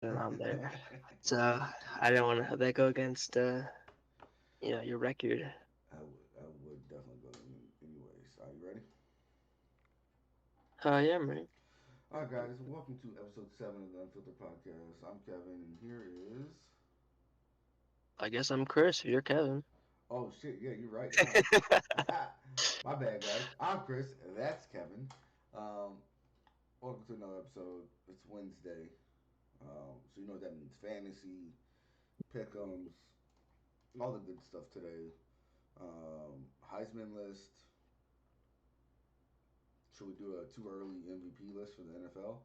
on there. So I don't want to have that go against your record. I would definitely go anyways. Are you ready? Yeah, I'm ready. All right, guys. Welcome to episode 7 of the Unfiltered podcast. I'm Kevin, and here is. I guess I'm Chris. If you're Kevin. Oh shit! Yeah, you're right, huh? My bad, guys. I'm Chris. That's Kevin. Um, Welcome to another episode. It's Wednesday, so you know what that means: fantasy, pick'ems, all the good stuff today. Heisman list. Should we do a too early MVP list for the NFL?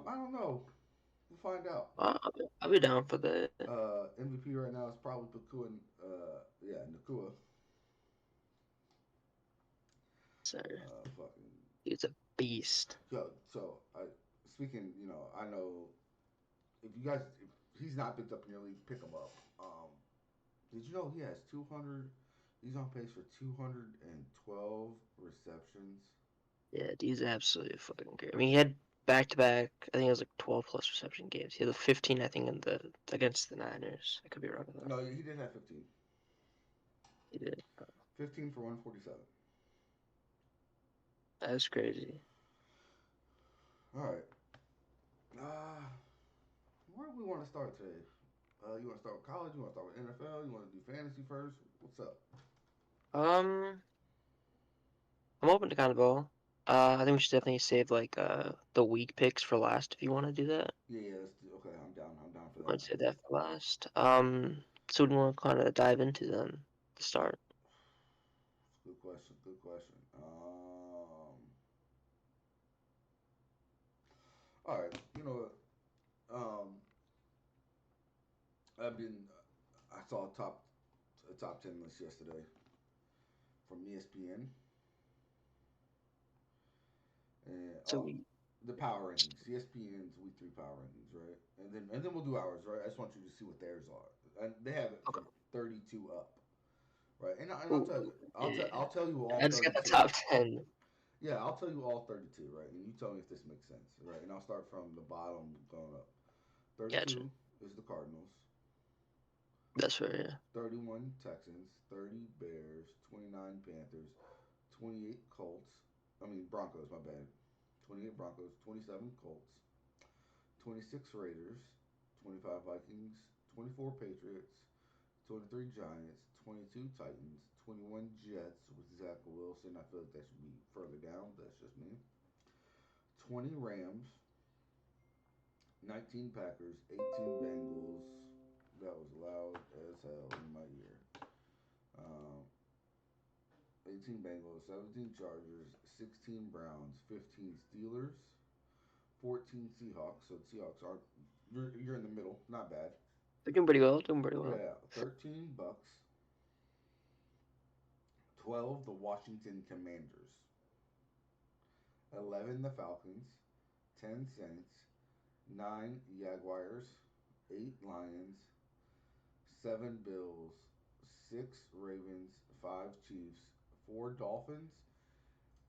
I don't know. We'll find out. I'll be down for that. MVP right now is probably Pakua. Nakua. Sir, Fucking he's a beast. yo. So speaking, I know if you guys, if he's not picked up in your league, pick him up. Did you know he has 200? He's on pace for 212 receptions. Yeah, he's absolutely fucking great. I mean, he had back to back. I think it was like 12 plus reception games. He had a 15, I think, in the against the Niners. I could be wrong with that. No, he did have 15. He did. 15 for 147. That's crazy. All right. Uh, where do we want to start today? You want to start with college? You want to start with NFL? You want to do fantasy first? What's up? Um, I'm open to kind of all. I think we should definitely save like the weak picks for last if you want to do that. Yeah, okay. I'm down. I'm down for I'd that. say that for last. So we want to kind of dive into them to start. Good question. Good question. All right. You know what? I've been. I saw a top 10 list yesterday from ESPN and So we the power rankings. ESPN's week 3 power rankings, right? And then we'll do ours, right? I just want you to see what theirs are. And they have it okay. from 32 up, right? And I'll Ooh, tell you, yeah. I'll tell you I all just got the 32. top 10. Yeah, I'll tell you all 32, right? And you tell me if this makes sense, right? And I'll start from the bottom going up. Gotcha. 32 is the Cardinals. That's fair. Yeah. 31 Texans, 30 Bears, 29 Panthers, 28 Colts. I mean Broncos, my bad. 28 Broncos, 27 Colts, 26 Raiders, 25 Vikings, 24 Patriots, 23 Giants, 22 Titans, 21 Jets with Zach Wilson. I feel like that should be further down. That's just me. 20 Rams, 19 Packers, 18 Bengals. That was loud as hell in my ear. Um, 18 Bengals, 17 Chargers, 16 Browns, 15 Steelers, 14 Seahawks. So the Seahawks aren't. You're in the middle. Not bad. They're doing pretty well. Doing pretty well. Yeah. 13 Bucks, 12 the Washington Commanders, 11 the Falcons, 10 Saints, 9 Jaguars, 8 Lions, 7 Bills, 6 Ravens, 5 Chiefs, 4 Dolphins,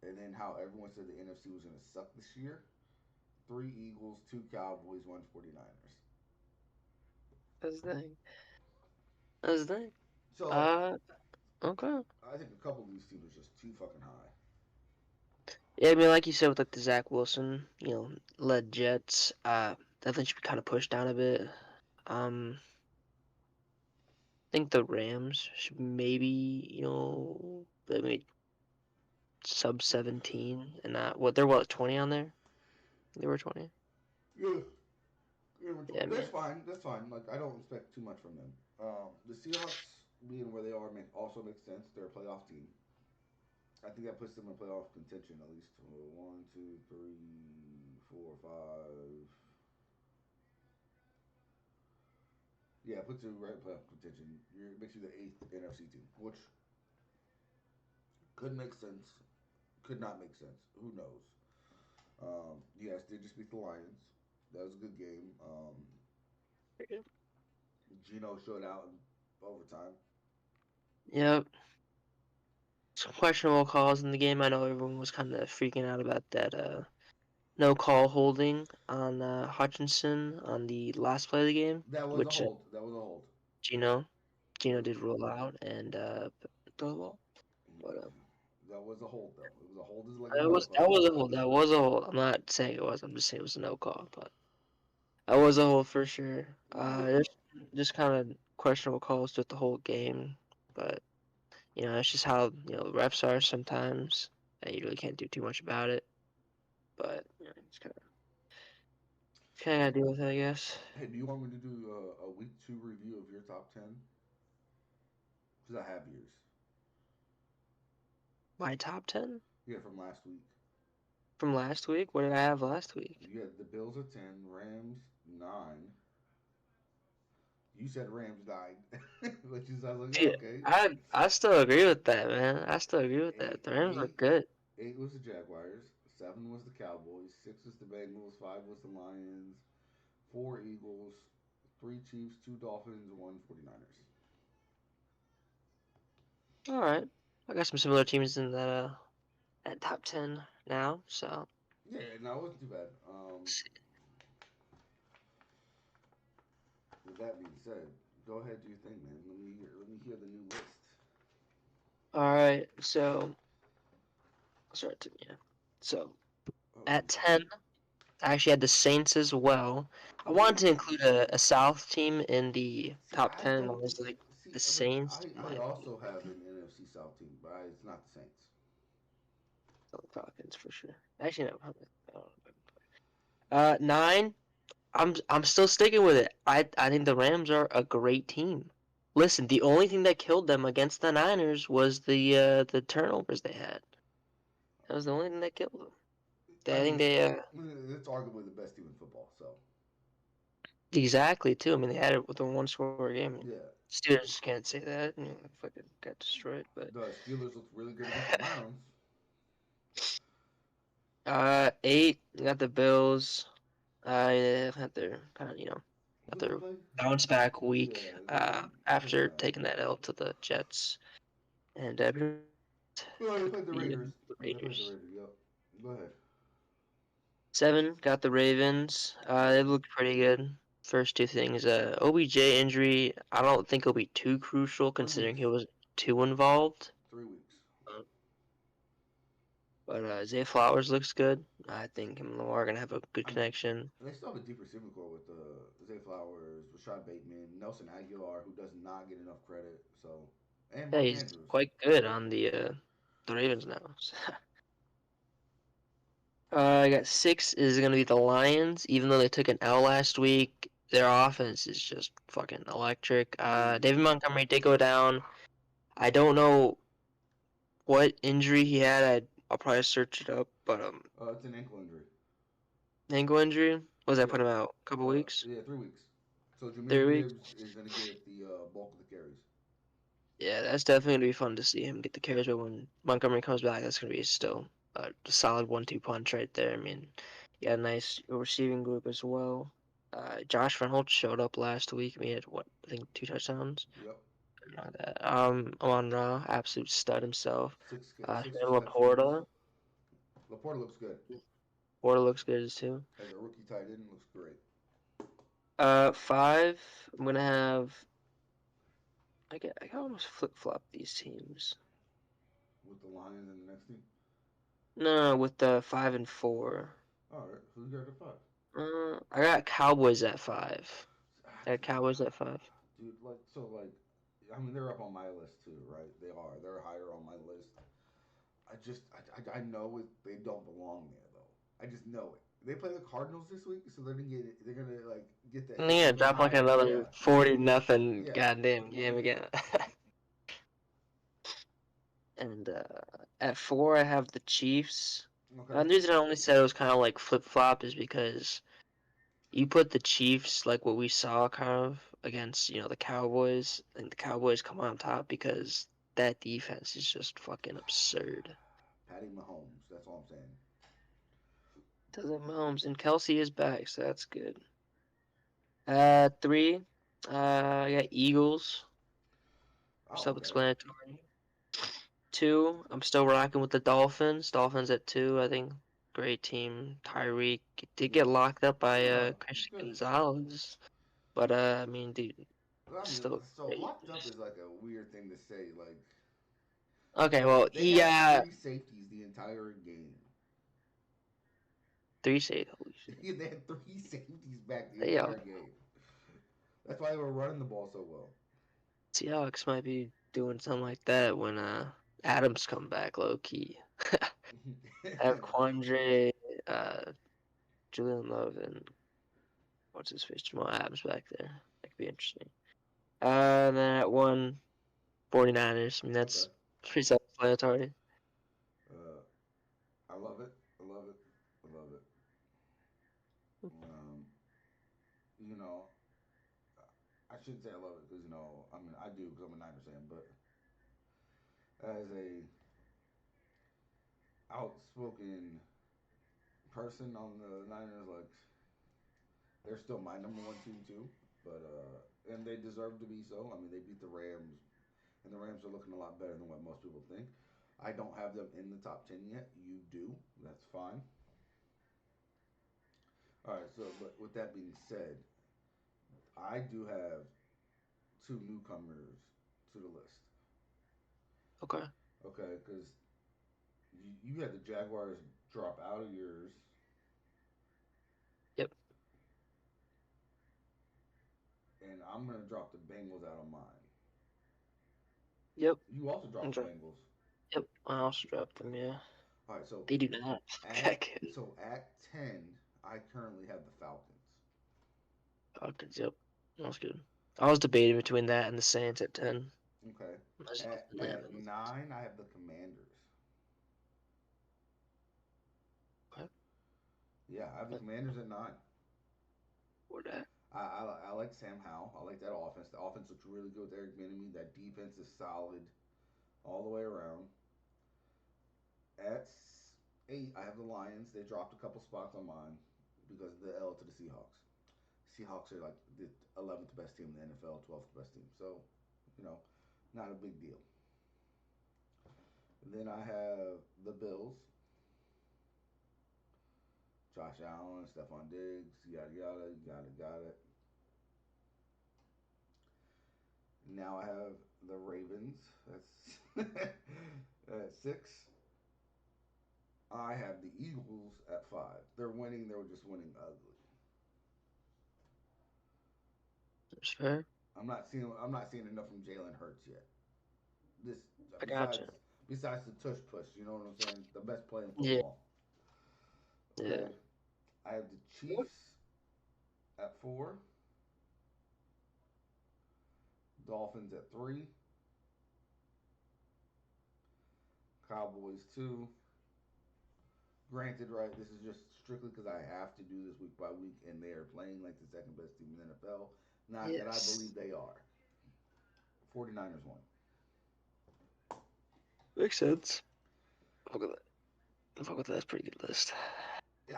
and then how everyone said the NFC was going to suck this year. 3 Eagles, 2 Cowboys, 1 49ers. That's the thing. That's the thing. So, like, Uh, okay. I think a couple of these teams are just too fucking high. Yeah, I mean, like you said with like the Zach Wilson, led Jets. Definitely should be kind of pushed down a bit. I think the Rams should maybe, I mean, sub 17 and not what they're what 20 on there. They were 20. Yeah, yeah, Yeah, I that's mean, fine. That's fine. Like, I don't expect too much from them. The Seahawks being where they are also makes sense. They're a playoff team. I think that puts them in playoff contention at least. One, two, three, four, five. Yeah, it puts you right in playoff contention. It makes you the eighth NFC team, which could make sense, could not make sense. Who knows? Yes, they just beat the Lions. That was a good game. Gino showed out in overtime. yep. Some questionable calls in the game. I know everyone was kind of freaking out about that. no call holding on Hutchinson on the last play of the game, That was a which hold. That was a hold. Gino Gino Yep. did roll out and throw the ball. But That was a hold though. It was a hold is like a it no was that call. was a hold. That was a hold. I'm not saying it was. I'm just saying it was a no call. But that was a hold for sure. Yeah. There's just kind of questionable calls throughout the whole game, but it's just how refs are sometimes. And you really can't do too much about it. But it's kind of gotta deal with it, I guess. Hey, do you want me to do a week two review of your top 10? Because I have yours. My top 10 Yeah, from last week. from last week. What did I have last week? You had the Bills at 10, Rams 9. You said Rams 9, which is, I was like, yeah, Yeah, okay. I still agree with that, man. I still agree with that. Eight, The Rams look eight, good. 8 was the Jaguars. 7 was the Cowboys. 6 was the Bengals. 5 was the Lions. 4 Eagles. 3 Chiefs. 2 Dolphins. 1 49ers. All right, I got some similar teams in that top 10 now. So Yeah, no, it wasn't too bad. With that being said, go ahead, do your thing, man. Let me hear the new list. all right, so sorry to yeah. So Oh, at 10, I actually had the Saints as well. I wanted to ooh. include a South team in the See, top I 10, and I don't was like, see. the Like, Saints, in I my also opinion, have an NFC South team, but it's not the Saints. the Falcons for sure. Actually, no, I don't know. 9. I'm still sticking with it. I think the Rams are a great team. Listen, the only thing that killed them against the Niners was the turnovers they had. That was the only thing that killed them. I I think mean, they it's arguably the best team in football. So exactly too. I mean, they had it with a one score game. I mean, yeah, Steelers can't say that. Fucking got destroyed. But the Steelers looked really good against the Browns. 8 got the Bills. I had their kind of got Who they their play? bounce back Yeah, week they played after them. taking that L to the Jets and Well, they played the Raiders. the They played the Raiders. Raiders. Yep. Go ahead. 7 got the Ravens. Yep. They looked pretty good. First two things. OBJ injury. I don't think it'll be too crucial 3 weeks. considering he was too involved. 3 weeks. Uh, But Zay Flowers looks good. I think him and Lamar are gonna have a good I mean, connection. they still have a deep receiving core with Zay Flowers, Rashad Bateman, Nelson Aguilar, who does not get enough credit. So, and Yeah, Mark he's Andrews. quite good on the Ravens now. I got 6 is gonna be the Lions. Even though they took an L last week, their offense is just fucking electric. Mm-hmm. David Montgomery did go down. I don't know what injury he had. I'll probably search it up. But It's an ankle injury. ankle injury. Was that Yeah. put him out a couple weeks? Yeah, 3 weeks. So Jameer 3 weeks? Gibbs is going to get the bulk of the carries. Yeah, that's definitely gonna be fun to see him get the carries. But when Montgomery comes back, that's gonna be still a solid 1-2 punch right there. I mean, yeah, nice receiving group as well. Josh Van Holt showed up last week. He had what I think 2 touchdowns. Yep. Like that. Amon Ra, absolute stud himself. Six Sam receptions. Laporta, Laporta looks good. Laporta looks good too. As a rookie tight end, looks great. 5. I'm gonna have. I can almost flip flop these teams. With the Lions and the next team. No, with the 5 and 4. All right. Who you got at 5? I got Cowboys at 5. Ah, I got Cowboys at 5. dude, I mean, they're up on my list too, right? They are. They're higher on my list. I know they don't belong there though. I just know it. They play the Cardinals this week, so they're gonna like get that And yeah, even drop like higher. another Yeah, 40-0 yeah. goddamn game again. And at 4, I have the Chiefs. Okay. The reason I only said it was kind of like flip flop is because you put the Chiefs like what we saw kind of against the Cowboys, and the Cowboys come on top because that defense is just fucking absurd. Patty Mahomes. That's all I'm saying. Doesn't Mahomes and Kelsey is back, so that's good. 3, I got Eagles. Oh, okay. Self-explanatory. 2, I'm still rocking with the Dolphins. Dolphins at 2, I think. great team. Tyreek did get locked up by It's Christian good. Gonzalez, but I mean, dude, I mean, still so great. locked up is like a weird thing to say. Like Okay, well, they he had three safeties the entire game. 3 saves. Holy shit. They had three safeties back the Yeah, entire game. That's why they were running the ball so well. Seahawks might be doing something like that when Adams come back, low key. Have Quandre, uh, Julian Love, and what's his face, Jamal Adams back there. That could be interesting. And then at 49ers. I mean, Okay. that's pretty self-explanatory. Uh, I love it. I love it. I love it. Um, you know, I shouldn't say I love it because I mean I do because I'm a Niners fan, but as a outspoken person on the Niners, like they're still my number one team too. But and they deserve to be so. I mean, they beat the Rams, and the Rams are looking a lot better than what most people think. I don't have them in the top 10 yet. You do. That's fine. All right. So, but with that being said, I do have two newcomers to the list. Okay. Okay, because you had the Jaguars drop out of yours, Yep. and I'm gonna drop the Bengals out of mine. Yep. You also I'm dropped the dro- Bengals. Yep. I also dropped them. Yeah. All right. So They do not look that at good. so at 10, I currently have the Falcons. Falcons. Yep. That's good. I was debating between that and the Saints at 10. Okay. I was just At 9, I have the Commanders. okay. Yeah, I have the That's Commanders at 9. for that. I like Sam Howell. I like that offense. The offense looks really good with Eric Bieniemy. That defense is solid all the way around. At 8, I have the Lions. They dropped a couple spots on mine because of the L to the Seahawks. Seahawks are like the 11th best team in the NFL, 12th best team. So, you know, not a big deal. Then I have the Bills, Josh Allen, Stephon Diggs, yada yada, got it. Now I have the Ravens. That's at 6. I have the Eagles at 5. They're winning. They're just winning ugly. That's fair. I'm not seeing enough from Jalen Hurts yet. This I got you. besides the tush push. You know what I'm saying? The best play in Yeah. football. Yeah. Okay. I have the Chiefs at 4. Dolphins at 3. Cowboys 2. Granted, right, this is just strictly because I have to do this week by week, and they are playing like the second best team in the NFL. Not that I believe Yes. they are. 49ers won. Makes sense. Fuck with that. Fuck with that. That's a pretty good list.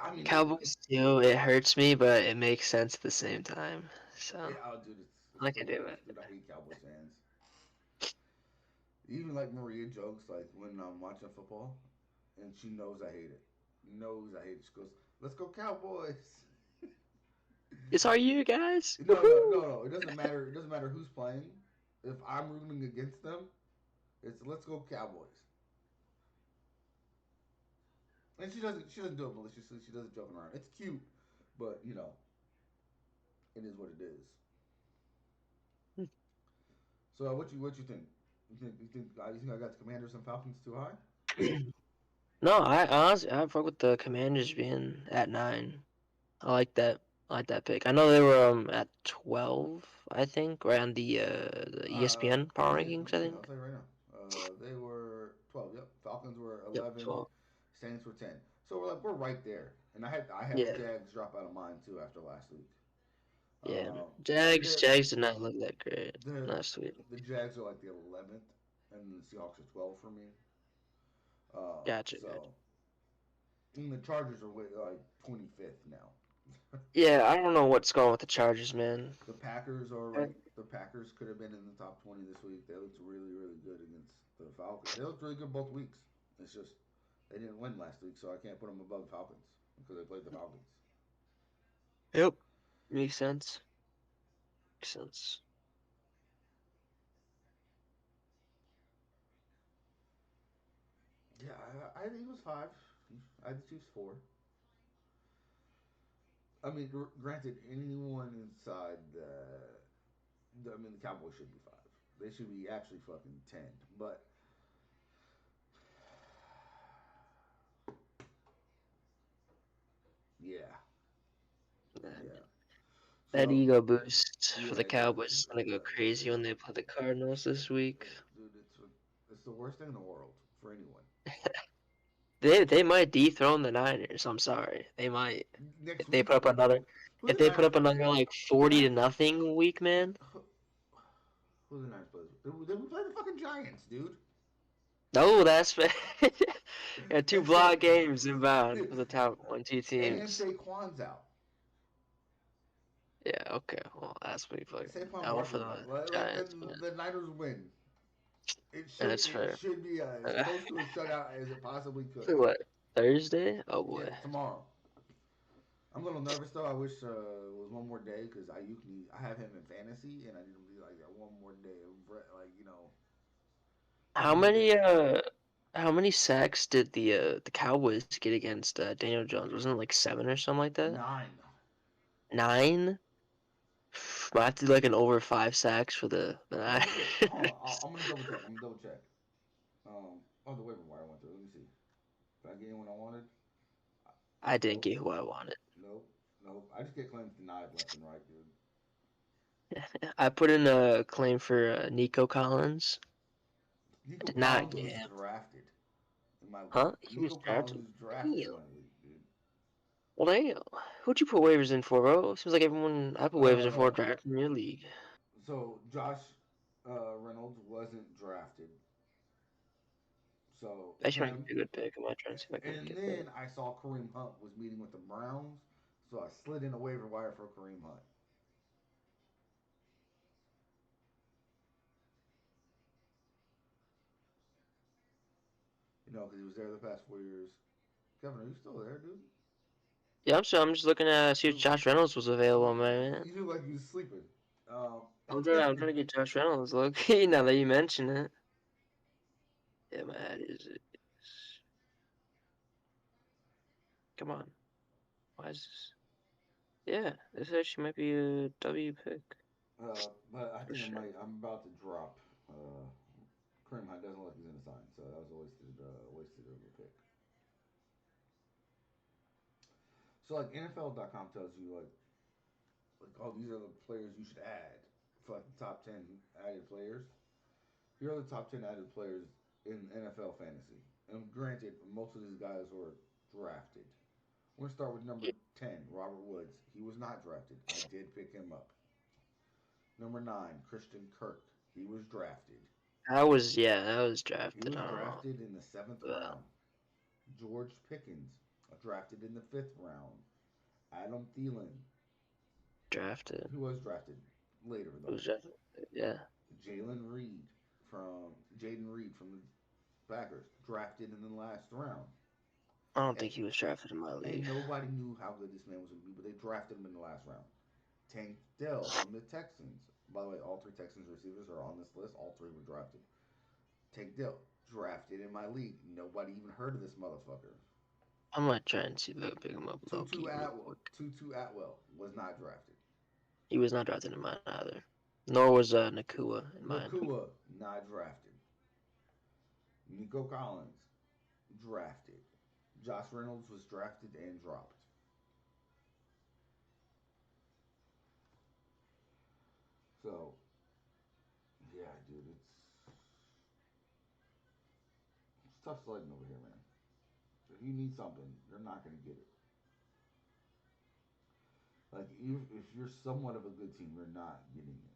I mean, Cowboys too. It hurts me, but it makes sense at the same time. So I'll do this. It's I the can do worst, it. dude. I hate Cowboys fans. Even like Maria jokes, like when I'm watching football, and she knows I hate it. Knows I hate it. She goes, "Let's go Cowboys." It's our year, guys. No, no, Woohoo! no, no. It doesn't matter. It doesn't matter who's playing. If I'm rooting against them, it's let's go Cowboys. And she doesn't do it maliciously. She does it joking around. It's cute, but it is what it is. So what you think? You think I got the Commanders and Falcons too high? No, I honestly I fuck with the Commanders being at 9. I like that. I like that pick. I know they were at 12. I think, right on the ESPN power rankings. I ESPN. I'll think. tell you right now. They were 12. Yep. Falcons were Yep, 11. 12. Saints were 10. So we're right there. And I had the Yeah, Jags drop out of mine too after last week. yeah. Um, Jags, they're, Jags did not look that great the last week. the Jags are like the 11th, and the Seahawks are 12 for me. Gotcha, gotcha. So and the Chargers are like 25th now. Yeah, I don't know what's going with the Chargers, man. The Packers are Uh, like the Packers could have been in the top 20 this week. They looked really really good against the Falcons. They looked really good both weeks. It's just They didn't win last week, so I can't put them above the Falcons because they played the Falcons. Yep. Makes sense. Makes sense. Yeah, I had the Eagles 5. I had the Chiefs 4. I mean, granted, anyone inside I mean, the Cowboys should be 5. They should be actually fucking 10. But yeah, yeah. That So ego boost for the yeah, Cowboys is gonna go crazy when they play the Cardinals this week. dude, it's the worst thing in the world for anyone. They might dethrone the Niners. I'm sorry, they might. Next If they put week, up another, who if the they put Niners? up another like The 40 to Niners. nothing week, man. Who, who the Niners plays? They play the fucking Giants, dude. No, that's yeah, two And say, block games inbound for the top 1, 2 and teams. Saquon's out. Yeah, okay. Well, that's pretty fucking Saquon L for Barkley's the out. Let Giants, man. the Niners win. That's It fair. should be as close to a shutout as it possibly could. So what? Thursday? Oh Yeah, boy. tomorrow. I'm a little nervous though. I wish it was one more day because I have him in fantasy and I need him to be like that one more day of like How one more day. many how many sacks did the Cowboys get against Daniel Jones? Wasn't it like 7 or something like that? 9. 9? Might have to do like an over 5 sacks for the I think it. Hold on, Niners. I'm gonna double check. I'm gonna double check. The waiver wire went through. Let me see. Did I get anyone I wanted? I didn't Nope. get who I wanted. Nope. Nope. I just get claims denied left and right, dude. I put in a claim for Nico Collins. I Nico did not Collins get was him. drafted in my league. Huh? He was Nico Collins drafted. was drafted in Damn. my league, dude. Well, damn. Who'd you put waivers in for, bro? Seems like everyone I put waivers in for Uh, drafted in your league. so Josh Reynolds wasn't drafted, so Actually, might him. be a good pick. I might try and see if I can And get that. then I saw Kareem Hunt was meeting with the Browns, so I slid in a waiver wire for Kareem Hunt. You know, because he was there the past 4 years. Kevin, are you still there, dude? Yeah, I'm sorry. I'm just looking to see if You, Josh Reynolds was available, man. you look like you was sleeping. Um, I'm trying to get Josh Reynolds. Look, now that you mention it. Yeah, man, come on. Why is this? Yeah, this actually might be a W pick but I for think sure. I'm about to drop. Kareem Hunt doesn't look like he's in the sign, so that was a wasted of a pick. So like NFL.com tells you oh, these are the players you should add for like the top 10 added players. Here are the top 10 added players in NFL fantasy. And granted, most of these guys were drafted. We're gonna start with Yeah, number 10, Robert Woods. He was not drafted. I did pick him up. Number 9, Christian Kirk. He was drafted. that was He drafted. was I don't know. drafted in the seventh Well, round. George Pickens, drafted in the fifth round. Adam Thielen, drafted. he was drafted later It though. was drafted. Yeah, Jaden Reed from the Packers, drafted in the last round. I don't And, think he was drafted in my and league. nobody knew how good this man was going to be, but they drafted him in the last round. Tank Dell from the Texans. By the way, all 3 Texans receivers are on this list. All 3 were drafted. Tank Dell, drafted in my league. Nobody even heard of this motherfucker. I might try and see if I can pick him up low key real quick. Tutu Atwell was not drafted. He was not drafted in mine either. Nor was Nakua in mine. Nakua, not drafted. Nico Collins, drafted. Josh Reynolds was drafted and dropped. So, yeah, dude, it's tough sledding over here, man. If you need something, you're not going to get it. Like, if you're somewhat of a good team, you're not getting it.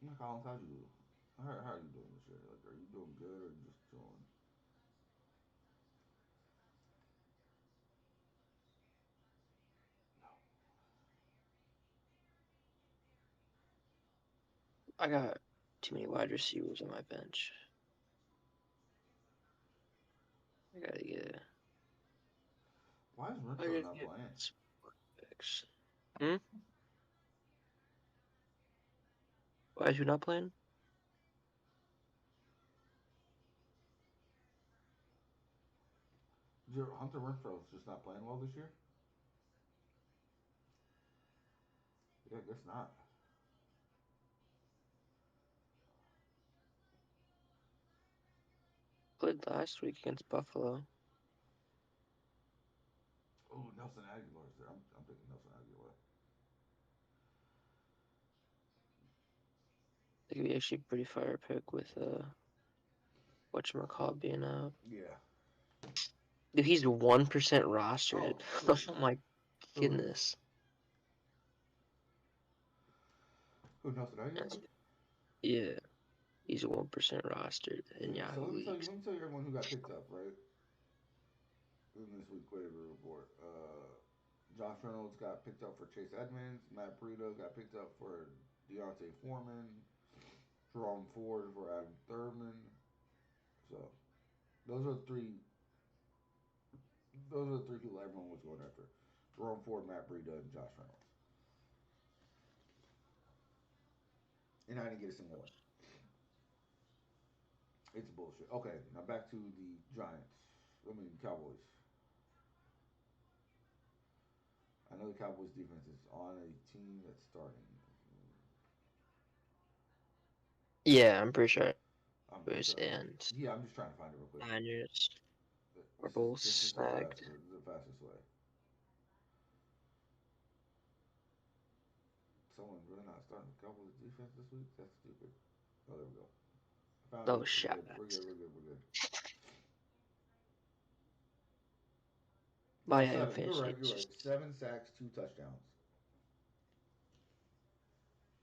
Like, Collins, how you doing? How are you doing this year? Like, are you doing good or just chilling? I got too many wide receivers on my bench. I gotta get. Why is I Renfro gotta not get playing? some picks. Hmm. Why is you not playing? Hunter Renfro's just not playing well this year? Yeah, I guess not. Played last week against Buffalo. Oh, Nelson Aguilar's there. I'm thinking Nelson Aguilar. It could be actually a pretty fire pick with whatchamacallit being out. Yeah. Dude, he's 1% rostered. Oh, shit. Oh my Who is? goodness. Who, Nelson Aguilar? That's, yeah, he's 1% rostered in Yeah, so Yahoo leagues. let me tell you everyone who got picked up, right? In this week waiver report. Josh Reynolds got picked up for Chase Edmonds. Matt Breida got picked up for Deontay Foreman. Jerome Ford for Adam Thurman. So those are the three. Those are the three people everyone was going after: Jerome Ford, Matt Breida, and Josh Reynolds. And I didn't get a single one. It's bullshit. Okay, now back to the Giants. I mean Cowboys. I know the Cowboys defense is on a team that's starting. Yeah, I'm pretty sure I'm Cowboys trying. and Yeah, I'm just trying to find it real quick. Niners are This is both this is snagged. the fastest way. Someone really not starting the Cowboys defense this week? That's stupid. Oh, there we go. Found Those it. We're good. We're shots. good. We're good. We're good. My Oh, Yahoo seven. You're fantasy right. is You're right. just 7 sacks, 2 touchdowns.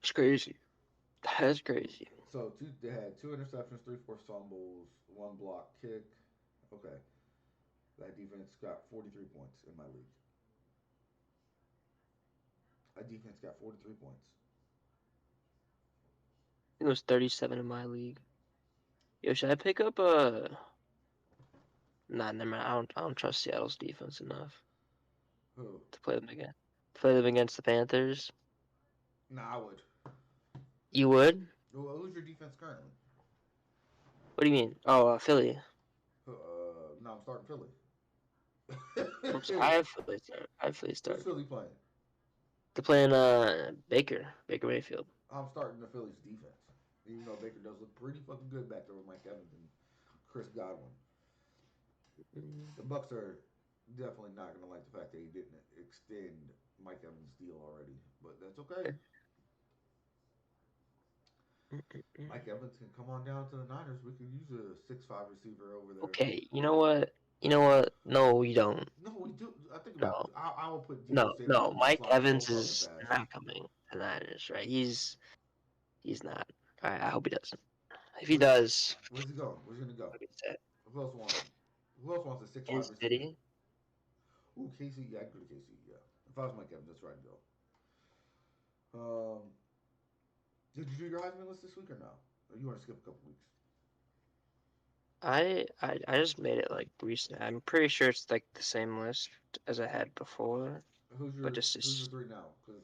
it's crazy. That's crazy. So they had 2 interceptions, 3 forced fumbles, 1 block kick. Okay, that defense got 43 points in my league. That defense got 43 points. It was 37 in my league. Yo, should I pick up Nah, never mind. I don't trust Seattle's defense enough Who? to play them again. Play them against the Panthers. Nah, I would. You would? Who's your defense currently? What do you mean? Oh, Philly. No, I'm starting Philly. I have Philly start. I have Philly Who's start. Philly playing? They're playing Baker Mayfield. I'm starting the Phillies defense. Even though Baker does look pretty fucking good back there with Mike Evans and Chris Godwin. Mm. The Bucks are definitely not going to like the fact that he didn't extend Mike Evans' deal already, but that's okay. Mike Evans can come on down to the Niners. We could use a 6'5" receiver over there. Okay, you know what? You know what? No, you don't. No, we do. I think about No, it. I will put Debo no, Samuel no. in the Mike slot so Evans fucking is fast. not coming to the Niners, right? He's not. I hope he doesn't. If he Where, does, where's he going? Where's he gonna go? I'll be set. Who else wants him? Who else wants a 6'5" Kansas receiver? City. Ooh, KC. Yeah, I'd go to KC. Yeah. If I was Mike Evans, that's where I'd go. Did you do your Heisman list this week or no? Or you want to skip a couple weeks? I just made it like recent. I'm pretty sure it's like the same list as I had before, but just Who's your as three now? Because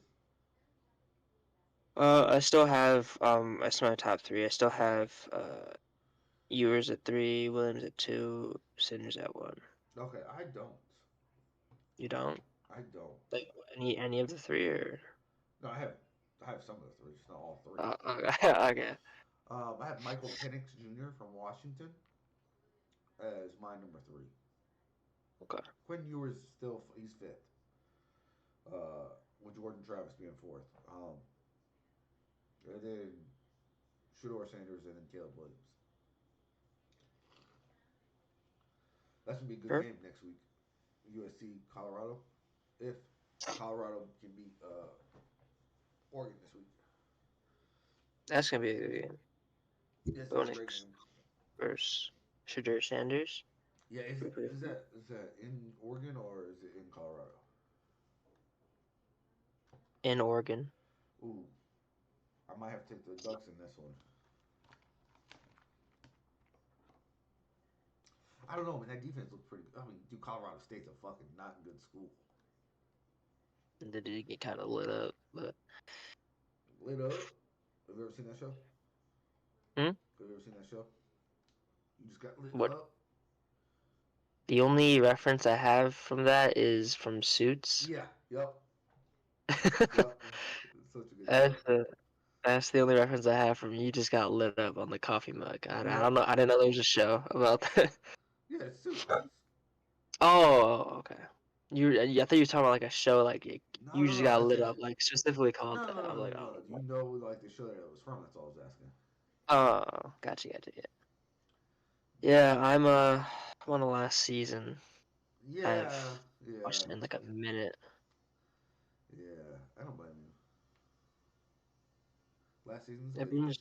I still have I still have my top three. I still have Ewers at three, Williams at two, Sanders at one. okay, I don't. You don't I don't. like any of the three or No, I have some of the three, just not all three. okay, okay. I have Michael Penix Jr. from Washington as my number three. Okay. Quinn Ewers still he's fifth. With Jordan Travis being fourth. And then Shador Sanders and then Caleb Williams. That's gonna be a good Sure. game next week. USC Colorado. If Colorado can beat Oregon this week. That's gonna be a good game. Yeah, it's gonna be a great Bonix game. versus Shadur Sanders. Yeah, Pretty, pretty fun. is that in Oregon or is it in Colorado? In Oregon. Ooh, I might have to take the Ducks in this one. I don't know, man. That defense looks pretty good. I mean, dude, Colorado State's a fucking not good school. And they did get kind of lit up, but Lit up. Have you ever seen that show? hmm? Have you ever seen that show? You just got lit What? up. The only reference I have from that is from Suits. Yeah. Yep. Yep. It's such a good show. That's the that's the only reference I have from you. Just got lit up on the coffee mug. I Yep. don't know. I didn't know there was a show about that. Yeah, it's Suits. Oh, okay. I thought you were talking about like a show like No, you no, just no. got That's lit a up, like specifically called no, no, that. I'm no, like, no, oh, no. You know, like the show that it was from. That's all I was asking. gotcha. Yeah. Yeah, I'm on the last season. I Yeah. have Yeah. watched it in like a minute. Yeah. I don't blame you. Last season's I good.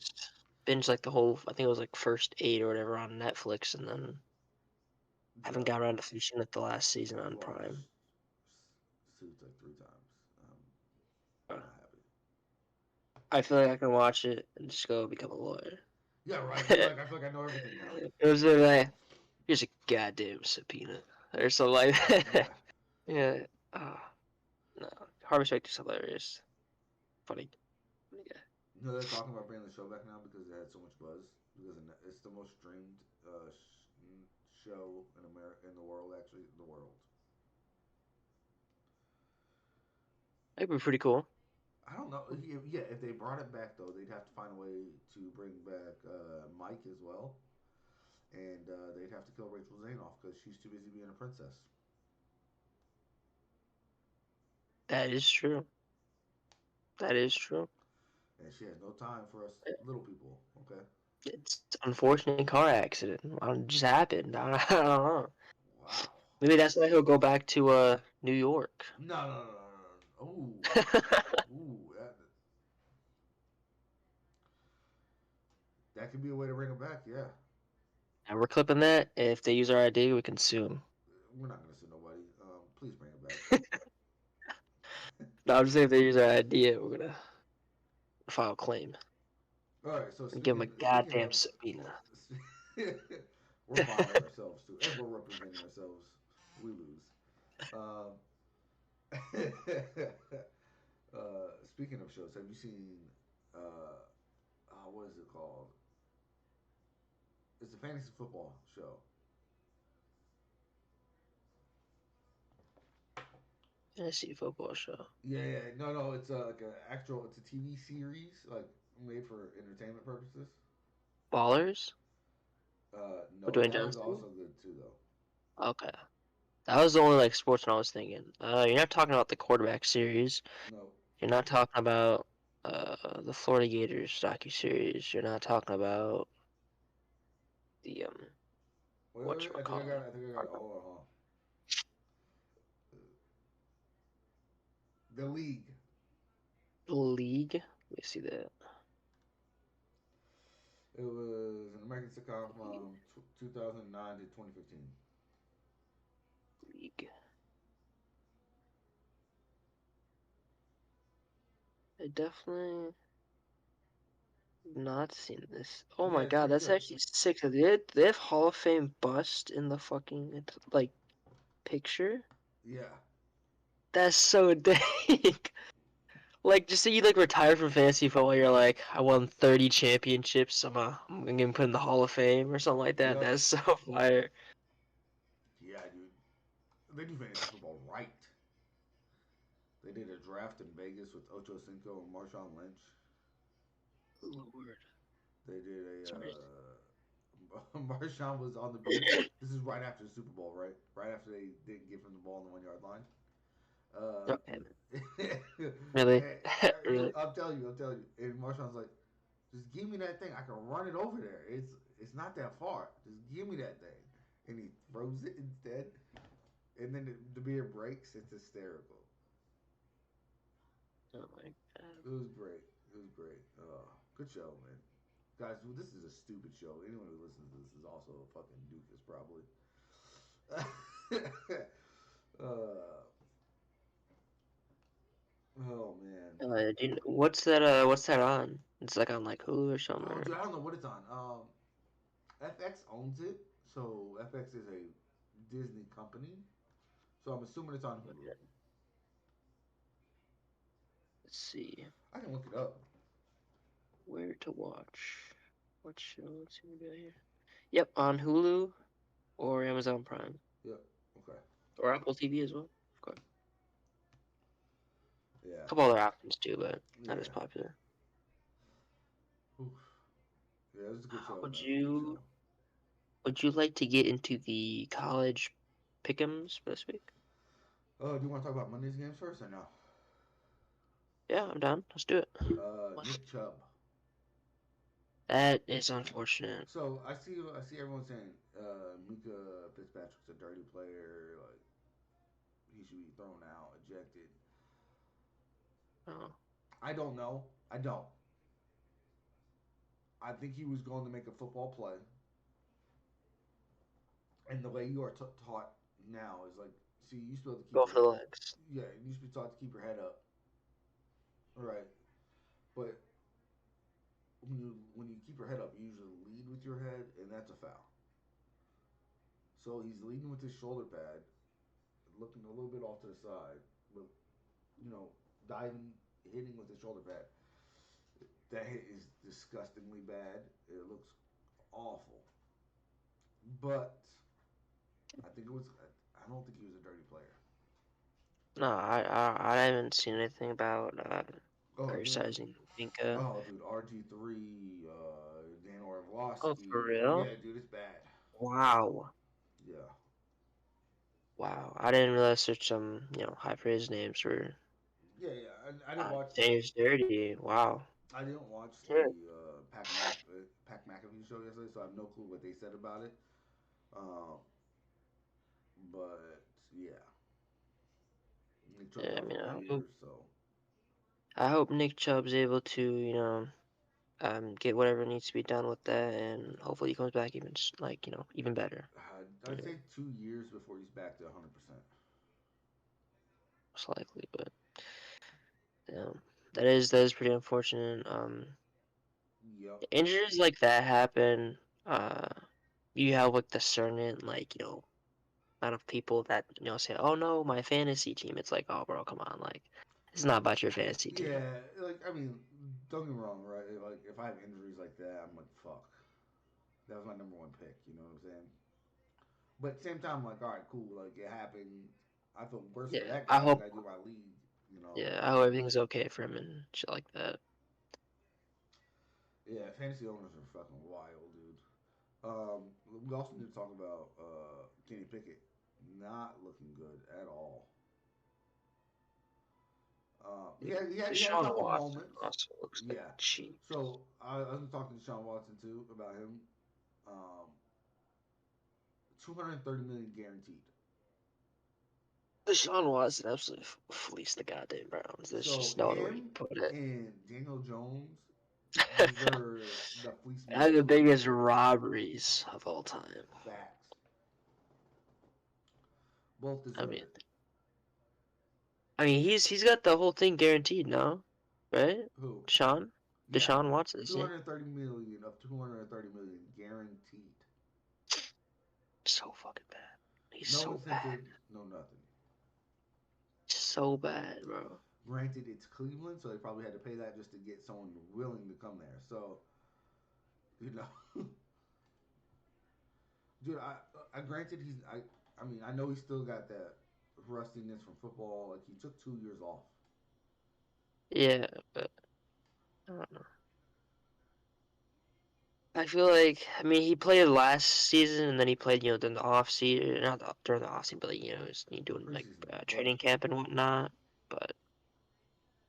binged like the whole. I think it was like first eight or whatever on Netflix, and then haven't Yeah. got around to finishing like the last season I've on Prime. watched Suits like 3 times. Uh, Not happy. I feel like I can watch it and just go become a lawyer. Yeah, right. You're It like I feel like I know everything now. was like, here's a goddamn subpoena or something like that. Yeah. Yeah. Oh, no. Harvey Specter's hilarious. Funny. Funny guy. You know they're talking about bringing the show back now because it had so much buzz. Because it's the most streamed show in America, in the world, actually, in the world. That'd be pretty cool. I don't know. Yeah, if they brought it back though, they'd have to find a way to bring back Mike as well, and they'd have to kill Rachel Zane off because she's too busy being a princess, That is true. That is true. and she has no time for us little people. Okay. It's an unfortunate car accident. It just happened. I don't know. Wow. Maybe that's why he'll go back to New York. No, no, no, no, no. Ooh, that could be a way to bring him back. Yeah, And we're clipping that. If they use our ID, we can sue them. we're not gonna sue nobody. Please bring him back. No, I'm just saying if they use our idea, we're gonna file a claim All right. So and give them a speaking goddamn of, subpoena. we're filing ourselves too, and we're representing ourselves. We lose. Um, speaking of shows, have you seen? What is it called? It's a fantasy football show. Tennessee football show. Yeah, yeah. No, no. It's like a actual. It's a TV series, like made for entertainment purposes. Ballers with No, Dwayne that is Johnson. also good too, though. Okay, that was the only like sports one I was thinking. You're not talking about the quarterback series. No. You're not talking about the Florida Gators docu series. You're not talking about the Wait. I think I got whatchamacallit. it. I think I got it. Hold on, hold on. The League. League. Let me see that. It was an American sitcom from 2009 to 2015. League. I definitely not seen this. Oh Yeah, my it's god, pretty that's good. actually sick. They have Hall of Fame bust in the fucking like picture. Yeah. That's so dang. Like, just say you like retire from fantasy football, you're like, I won 30 championships. I'm gonna get put in the Hall of Fame or something like that. Yep. That's so fire. Yeah, dude. They do fantasy football right. They did a draft in Vegas with Ocho Cinco and Marshawn Lynch. Lord. They did a. Sorry. Marshawn was on the beach. This is right after the Super Bowl, right? Right after they didn't give him the ball on the 1 yard line. Uh, Okay, man. Really? Really? I'm telling you. And Marshawn's like, just give me that thing. I can run it over there. It's not that far. Just give me that thing. And he throws it instead. And then the beer breaks. It's hysterical. Oh my god. It was great. It was great. Good show, man. Guys, this is a stupid show. Anyone who listens to this is also a fucking doofus, probably. uh, oh man. What's that on? It's like on like Hulu or something. Oh, Or, dude, I don't know what it's on. FX owns it, so FX is a Disney company. So I'm assuming it's on Hulu. let's see I can look it up. where to watch. What show? Let's see what we got here. Yep, on Hulu or Amazon Prime Yep. Okay. or Apple TV as well. Okay. Yeah. A couple other options too, but not as Yeah. popular. Oof. Yeah, it's a good show, Would man. Good show. you like to get into the college pick'ems for this week? Do you want to talk about Monday's games first or no? Yeah, I'm down. Let's do it. Nick Chubb. That is unfortunate. So I see everyone saying Mika Fitzpatrick's a dirty player. Like he should be thrown out, ejected. Oh, I don't know. I don't. I think he was going to make a football play, and the way you are taught now is like, see, you used to be able to keep go your for the head. legs. Yeah, you used to be taught to keep your head up, right? But when you keep your head up, you usually lead with your head, and that's a foul. So he's leading with his shoulder pad, looking a little bit off to the side, but you know, diving, hitting with his shoulder pad. That hit is disgustingly bad. It looks awful. But I think it was. I don't think he was a dirty player. No, I haven't seen anything about Oh, dude. criticizing Minka. Oh, dude. RG3, Dan Oh, for Orlovsky. real? Yeah, dude, it's bad. Wow. Yeah. Wow. I didn't realize such high praise names were Yeah, yeah. I didn't watch. Dave's dirty. Wow. I didn't watch Sure. the Pac McAfee show yesterday, so I have no clue what they said about it. Um, but yeah, Nick Chubb's Yeah, I out for mean, the year, so I hope Nick Chubb's able to, get whatever needs to be done with that, and hopefully he comes back even even better. I'd say 2 years before he's back to 100%. Most likely, but yeah, that is pretty unfortunate. Yep. Injuries like that happen. You have like the certain amount of people that say, "Oh no, my fantasy team." It's like, "Oh, bro, come on!" Like, it's not about your fantasy team. Yeah, like I mean, don't get me wrong, right? Like if I have injuries like that, I'm like, fuck. That was my number one pick. You know what I'm saying? But at the same time, I'm like, all right, cool. Like it happened. I feel worse for Yeah, that I guy. The hope. guy do my league. You know. Yeah, I hope everything's okay for him and shit like that. Yeah, fantasy owners are fucking wild, dude. We also need to talk about Kenny Pickett not looking good at all. He had a Deshaun couple Watson moments. also looks like Yeah. cheap. So I was talking to Sean Watson too about him. Um, 230 million guaranteed. Deshaun Watson absolutely fleeced the goddamn Browns. There's So just no other way you him can put it. and Daniel Jones deserve the fleece Have meal the of the biggest year. robberies of all time. Facts. Both I deserve mean, it. he's got the whole thing guaranteed now, right? Who? Deshaun, Yeah. Deshaun Watson, isn't he? 230 million of 230 million guaranteed. So fucking bad. He's No so bad, incentive, no nothing. so bad, bro. Granted, it's Cleveland, so they probably had to pay that just to get someone willing to come there. So, you know, dude, I granted I mean, I know he still got that rustiness from football. Like he took 2 years off. Yeah, but I don't know. I feel like he played last season and then he played during the off season, not during the off season, but he was doing like Preseason, but training camp and whatnot. But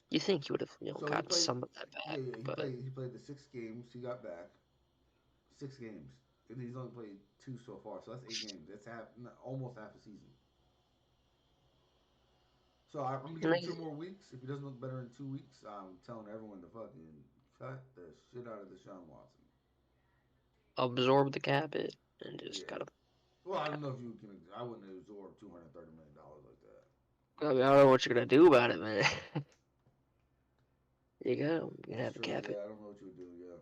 you think he would have so he gotten played. some of that Yeah, back, yeah, but he played the 6 games. He got back 6 games, and he's only played two so far. So that's 8 games. That's almost half a season. So I'm gonna it give him makes 2 more weeks. If he doesn't look better in 2 weeks, I'm telling everyone to fucking cut the shit out of Deshaun Watson. absorb the cap it and just Yeah. gotta. Well, I don't know if you can. I wouldn't absorb $230 million like that. I don't know what you're gonna do about it, man. You That's have to true. cap it Yeah, I don't know what you would do. Yeah.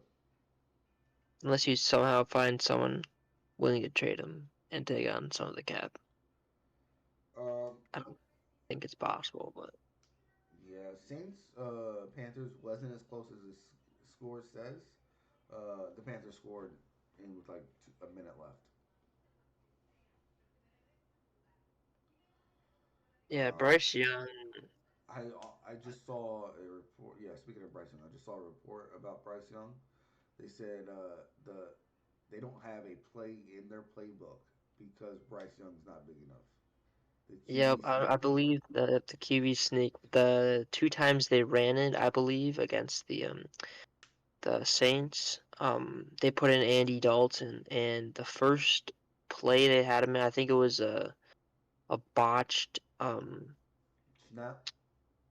unless you somehow find someone willing to trade him and take on some of the cap. Um, I don't think it's possible, but yeah, Saints Panthers wasn't as close as the score says. The Panthers scored in with like a minute left. yeah, Um, Bryce Young. I I just saw a report. Yeah, speaking of Bryce Young, I just saw a report about Bryce Young. They said they don't have a play in their playbook because Bryce Young's not big enough. The Yep, QB I sneak. believe the QB sneak. The two times they ran it, I believe, against the Saints, they put in Andy Dalton, and the first play they had him in, I think it was a Snap.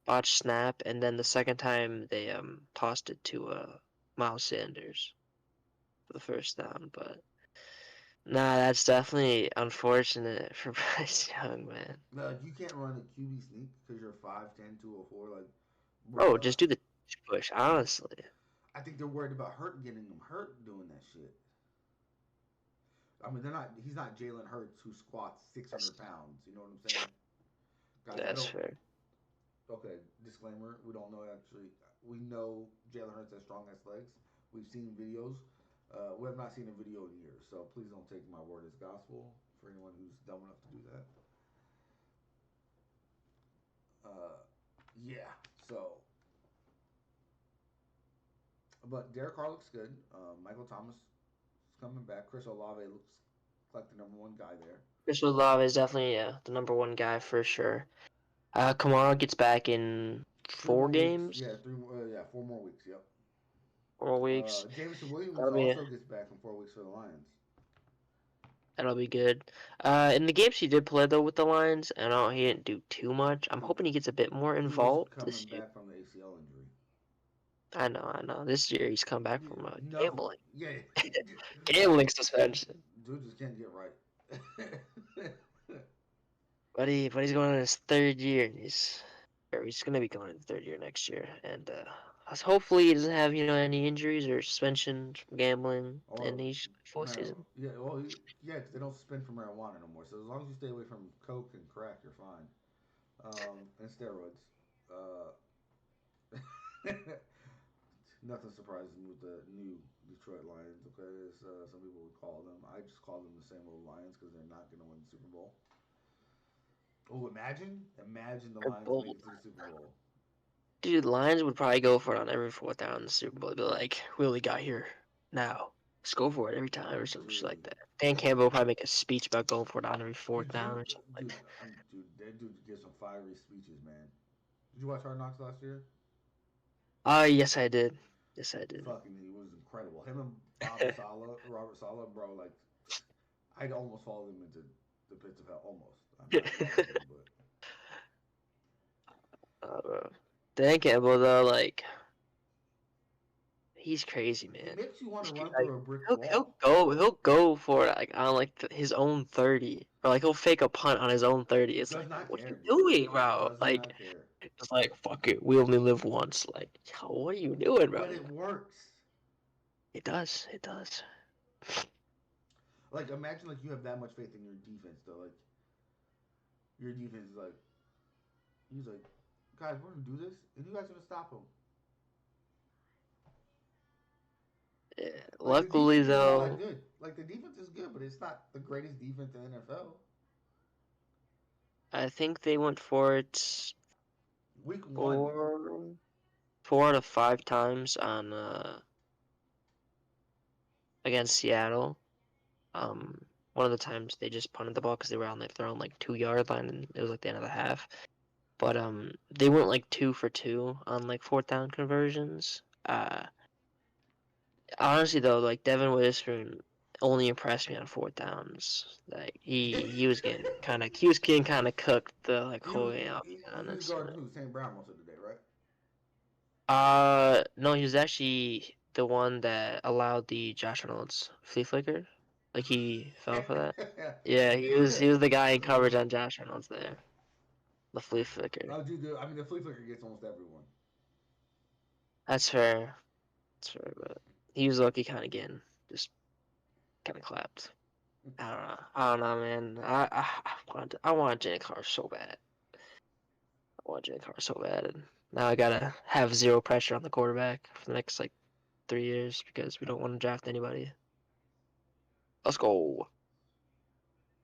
botched snap, and then the second time they tossed it to Miles Sanders for the first down. But nah, that's definitely unfortunate for Bryce Young, man. You can't run a QB sneak because you're 5'10", 204. Like, Bro, bruh, just do the push, honestly. I think they're worried about getting him hurt doing that shit. I mean, they're not. He's not Jalen Hurts who squats 600 pounds. You know what I'm saying, guys? I That's don't. fair. Okay, disclaimer: we don't know actually. We know Jalen Hurts has strong ass legs. We've seen videos. We have not seen a video in years, so please don't take my word as gospel for anyone who's dumb enough to do that. Yeah. So, but Derek Carr looks good. Michael Thomas is coming back. Chris Olave looks like the number one guy there. Chris Olave is definitely the number one guy for sure. Kamara gets back in Three four more weeks. games, Yeah, three. Yeah, 4 more weeks. Yep. 4 weeks. Jameson Williams That'll be also gets back in 4 weeks for the Lions. that'll be good. In the games he did play though with the Lions, I know he didn't do too much. I'm He hoping he gets a bit more he was involved coming this year. back from the ACL injury. I know. This year he's come back from Nothing. gambling, Yeah. gambling suspension. Dude just can't get right. But he's going on his third year, and he's gonna be going in the third year next year, and hopefully he doesn't have any injuries or suspension from gambling, and Or he's full season. yeah, well, yeah, because they don't suspend for marijuana no more. So as long as you stay away from coke and crack, you're fine. And steroids. Uh, Nothing surprises me with the new Detroit Lions. Okay, as some people would call them. I just call them the same old Lions because they're not going to win the Super Bowl. Oh, imagine the They're Lions make bold. it to the Super Bowl. Dude, Lions would probably go for it on every fourth down in the Super Bowl. They'd be like, we only got here now. Let's go for it every time or some shit like Dude, that. Dan Campbell will probably make a speech about going for it on every fourth did down you, or something like dude? Dude, that dude gives some fiery speeches, man. Did you watch Hard Knocks last year? that. Yes, I did. Yes, I did. Fucking, he was incredible. Him and Robert Sala, bro. Like, I'd almost follow them into the pits of hell. Almost. I'm not going to, but uh, Dan Campbell, though, like, he's crazy, he man. makes you want to run Like, through a brick wall. he'll go for it like on like his own 30, or like he'll fake a punt on his own 30. It's Does like, not what are you care, dude. doing, bro? Does Like, not care. it's like, fuck it, we only live once. Like, yo, what are you doing, But bro? it works. It does, it does. Like, imagine like you have that much faith in your defense, though. Like, your defense is like, he's like, guys, we're gonna do this, and you guys are gonna stop him. Yeah. Like the Luckily, defense isn't all that though, good. Like the defense is good, but it's not the greatest defense in the NFL. I think they went for it Week one, four, 4 out of 5 times on against Seattle. One of the times they just punted the ball because they were on like their own like 2 yard line, and it was like the end of the half. But they went like 2 for 2 on like fourth down conversions. Honestly though, like Devin Witherspoon only impressed me on fourth downs. Like he was getting kind of cooked the like he whole was game. I'll be he was honest. guarding who? St. Brown most of the day, right? No, he was actually the one that allowed the Josh Reynolds flea flicker. Like he fell for that. Yeah, he was the guy in coverage on Josh Reynolds there. The flea flicker. Oh, dude, I mean the flea flicker gets almost everyone. That's fair. That's fair, but he was lucky kind of getting just kind of clapped. I don't know. I don't know, man. I want Jalen Carter so bad. I want Jalen Carter so bad, and now I gotta have zero pressure on the quarterback for the next like 3 years because we don't want to draft anybody. Let's go.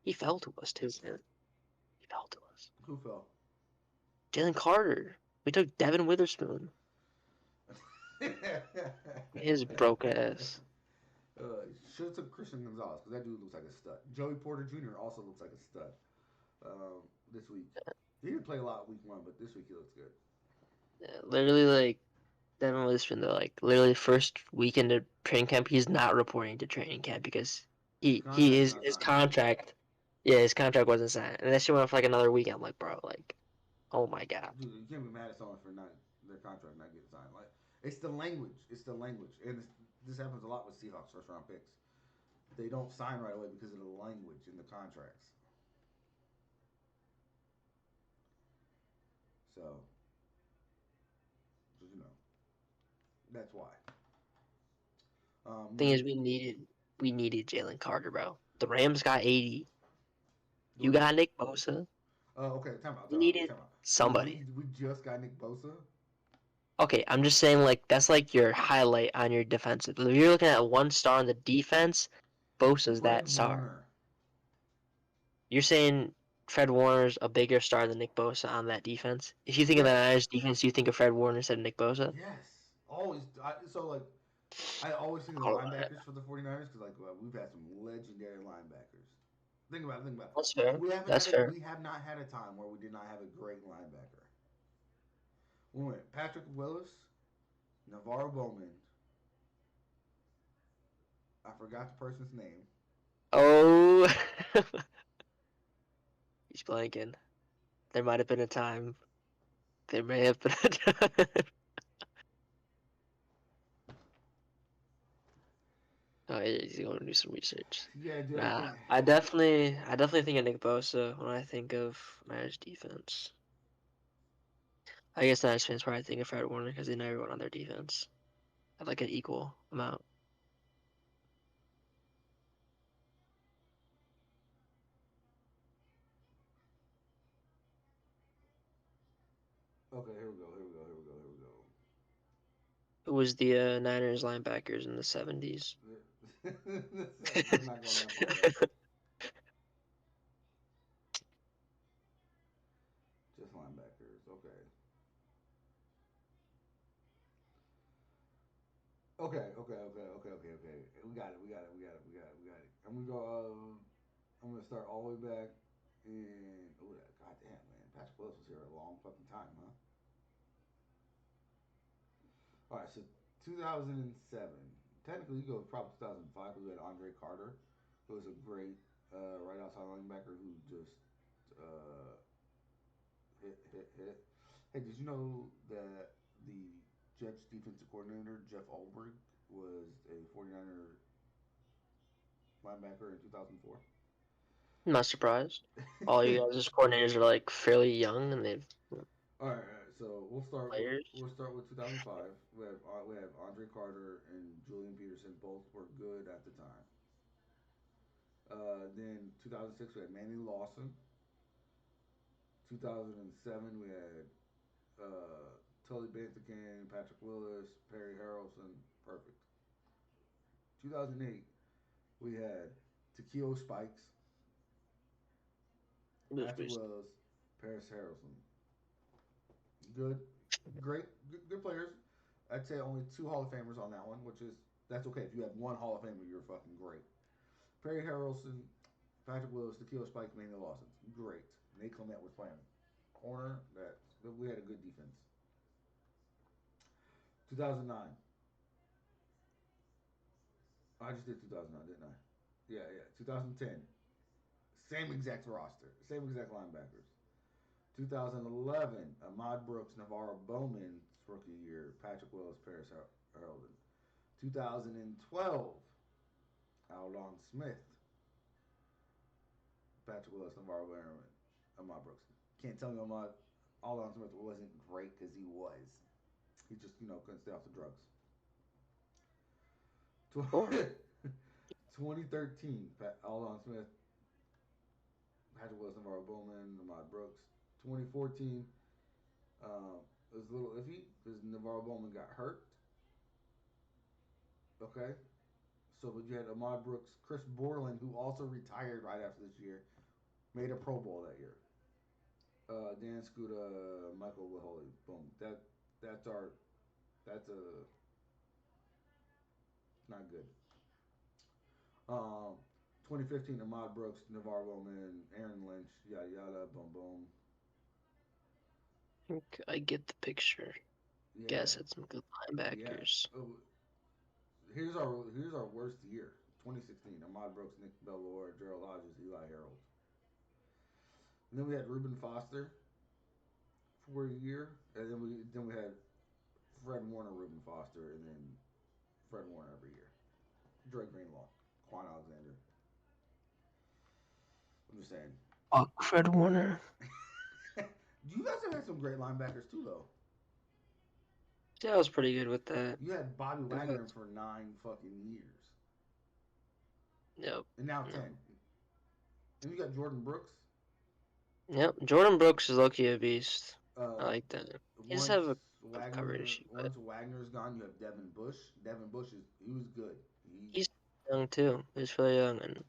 He fell to us too, man. He fell to us. Who fell? Jalen Carter. We took Devin Witherspoon. His broke ass. Should have took Christian Gonzalez because that dude looks like a stud. Joey Porter Jr. also looks like a stud. This week, he didn't play a lot week one, but this week he looks good. Yeah, literally, like Devin Witherspoon, though, like literally first weekend of training camp, he's not reporting to training camp because His he contract's is not his signed. contract. Yeah, his contract wasn't signed, and that shit went off like another week. I'm like, bro, like, oh my god. Dude, you can't be mad at someone for not their contract not getting signed. Like it's the language. It's the language, and this happens a lot with Seahawks first round picks. They don't sign right away because of the language in the contracts. So, just, that's why. Thing is, Moving. we needed Jalen Carter, bro. The Rams got 80. You What is? got Nick Bosa. Okay. Time out. We Time out. needed Time out. somebody. We just got Nick Bosa. Okay, I'm just saying, like that's like your highlight on your defensive. If you're looking at one star on the defense, Bosa's that Fred star. Warner. You're saying Fred Warner's a bigger star than Nick Bosa on that defense? If you think of the Yes. Niners defense, do you think of Fred Warner instead of Nick Bosa? Yes. Always. So like I always think of I the don't know. linebackers for the 49ers because like we've had some legendary linebackers. Think about it. Think about it. That's fair. We haven't That's had a fair. we have not had a time where we did not have a great linebacker. We went Patrick Willis, Navarro Bowman. I forgot the person's name. Oh, he's blanking. There might have been a time. There may have been a time. Oh, yeah, he's going to do some research. Yeah, dude. I Nah, think I definitely think of Nick Bosa when I think of Niners defense. I guess Niners fans probably think of Fred Warner because they know everyone on their defense at like an equal amount. Okay, here we go. Here we go. Here we go. Here we go. Who was the Niners linebackers in the 70s? We're not going that far back. Just linebackers. Okay. Okay. Okay. Okay. Okay. Okay. Okay. We got it. We got it. We got it. We got it. We got it. I'm gonna go. I'm gonna start all the way back. And oh, god damn, man, Patrick Willis was here a long fucking time, huh? All right, so 2007. Technically, you go probably 2005 because we had Andre Carter, who was a great right outside linebacker who just uh, hit. Hey, did you know that the Jets defensive coordinator, Jeff Ulbrich, was a 49er linebacker in 2004? I'm not surprised. All you guys as coordinators are like fairly young and they've All right. So players. we'll start with 2005. We have Andre Carter and Julian Peterson. Both were good at the time. Then 2006 we had Manny Lawson. 2007 we had Tully Banthaken, Patrick Willis, Perry Harrelson. Perfect. 2008 we had Takeo Spikes, Patrick Willis, Paris Harrelson. Good, great, good players. I'd say only two Hall of Famers on that one, which is that's okay. If you have one Hall of Famer, you're fucking great. Perry Harrelson, Patrick Willis, Nikhil Spike, Manny Lawson, great. Nate Clement was playing corner. That we had a good defense. 2009. I just did 2009, didn't I? Yeah. 2010. Same exact roster, same exact linebackers. 2011, Ahmad Brooks, Navarro Bowman's rookie year, Patrick Willis, Paris Harrelson. 2012, Aldon Smith, Patrick Willis, Navarro Bowman, Ahmad Brooks. Can't tell me Aldon Smith wasn't great because he was. He just couldn't stay off the drugs. Four. 2013, Aldon Smith, Patrick Wilson, Navarro Bowman, Ahmad Brooks. 2014, it was a little iffy because Navarro Bowman got hurt. Okay, so but you had Ahmad Brooks, Chris Borland, who also retired right after this year, made a Pro Bowl that year. Dan Scuda, Michael Wilholy, boom. That's our that's a not good. Um, 2015, Ahmad Brooks, Navarro Bowman, Aaron Lynch, yada yada, boom boom. I think I get the picture. Yeah, Guess had some good yeah. linebackers. Here's our worst year. 2016, Ahmad Brooks, Nick Bellore, Gerald Hodges, Eli Harold. And then we had Reuben Foster for a year, and then we had Fred Warner, Reuben Foster, and then Fred Warner every year. Dre Greenlaw, Quan Alexander. I'm just saying. Oh, Fred Warner. You guys have had some great linebackers too, though. Yeah, I was pretty good with that. You had Bobby It Wagner was- for 9 fucking years, Yep. and now No. 10. And you got Jordan Brooks. Yep. Jordan Brooks is low-key a beast. I Uh, like that. He just once have a coverage Wagner issue, but once Wagner's gone, you have Devin Bush. Devin Bush he was good. he's young too. He's really young, and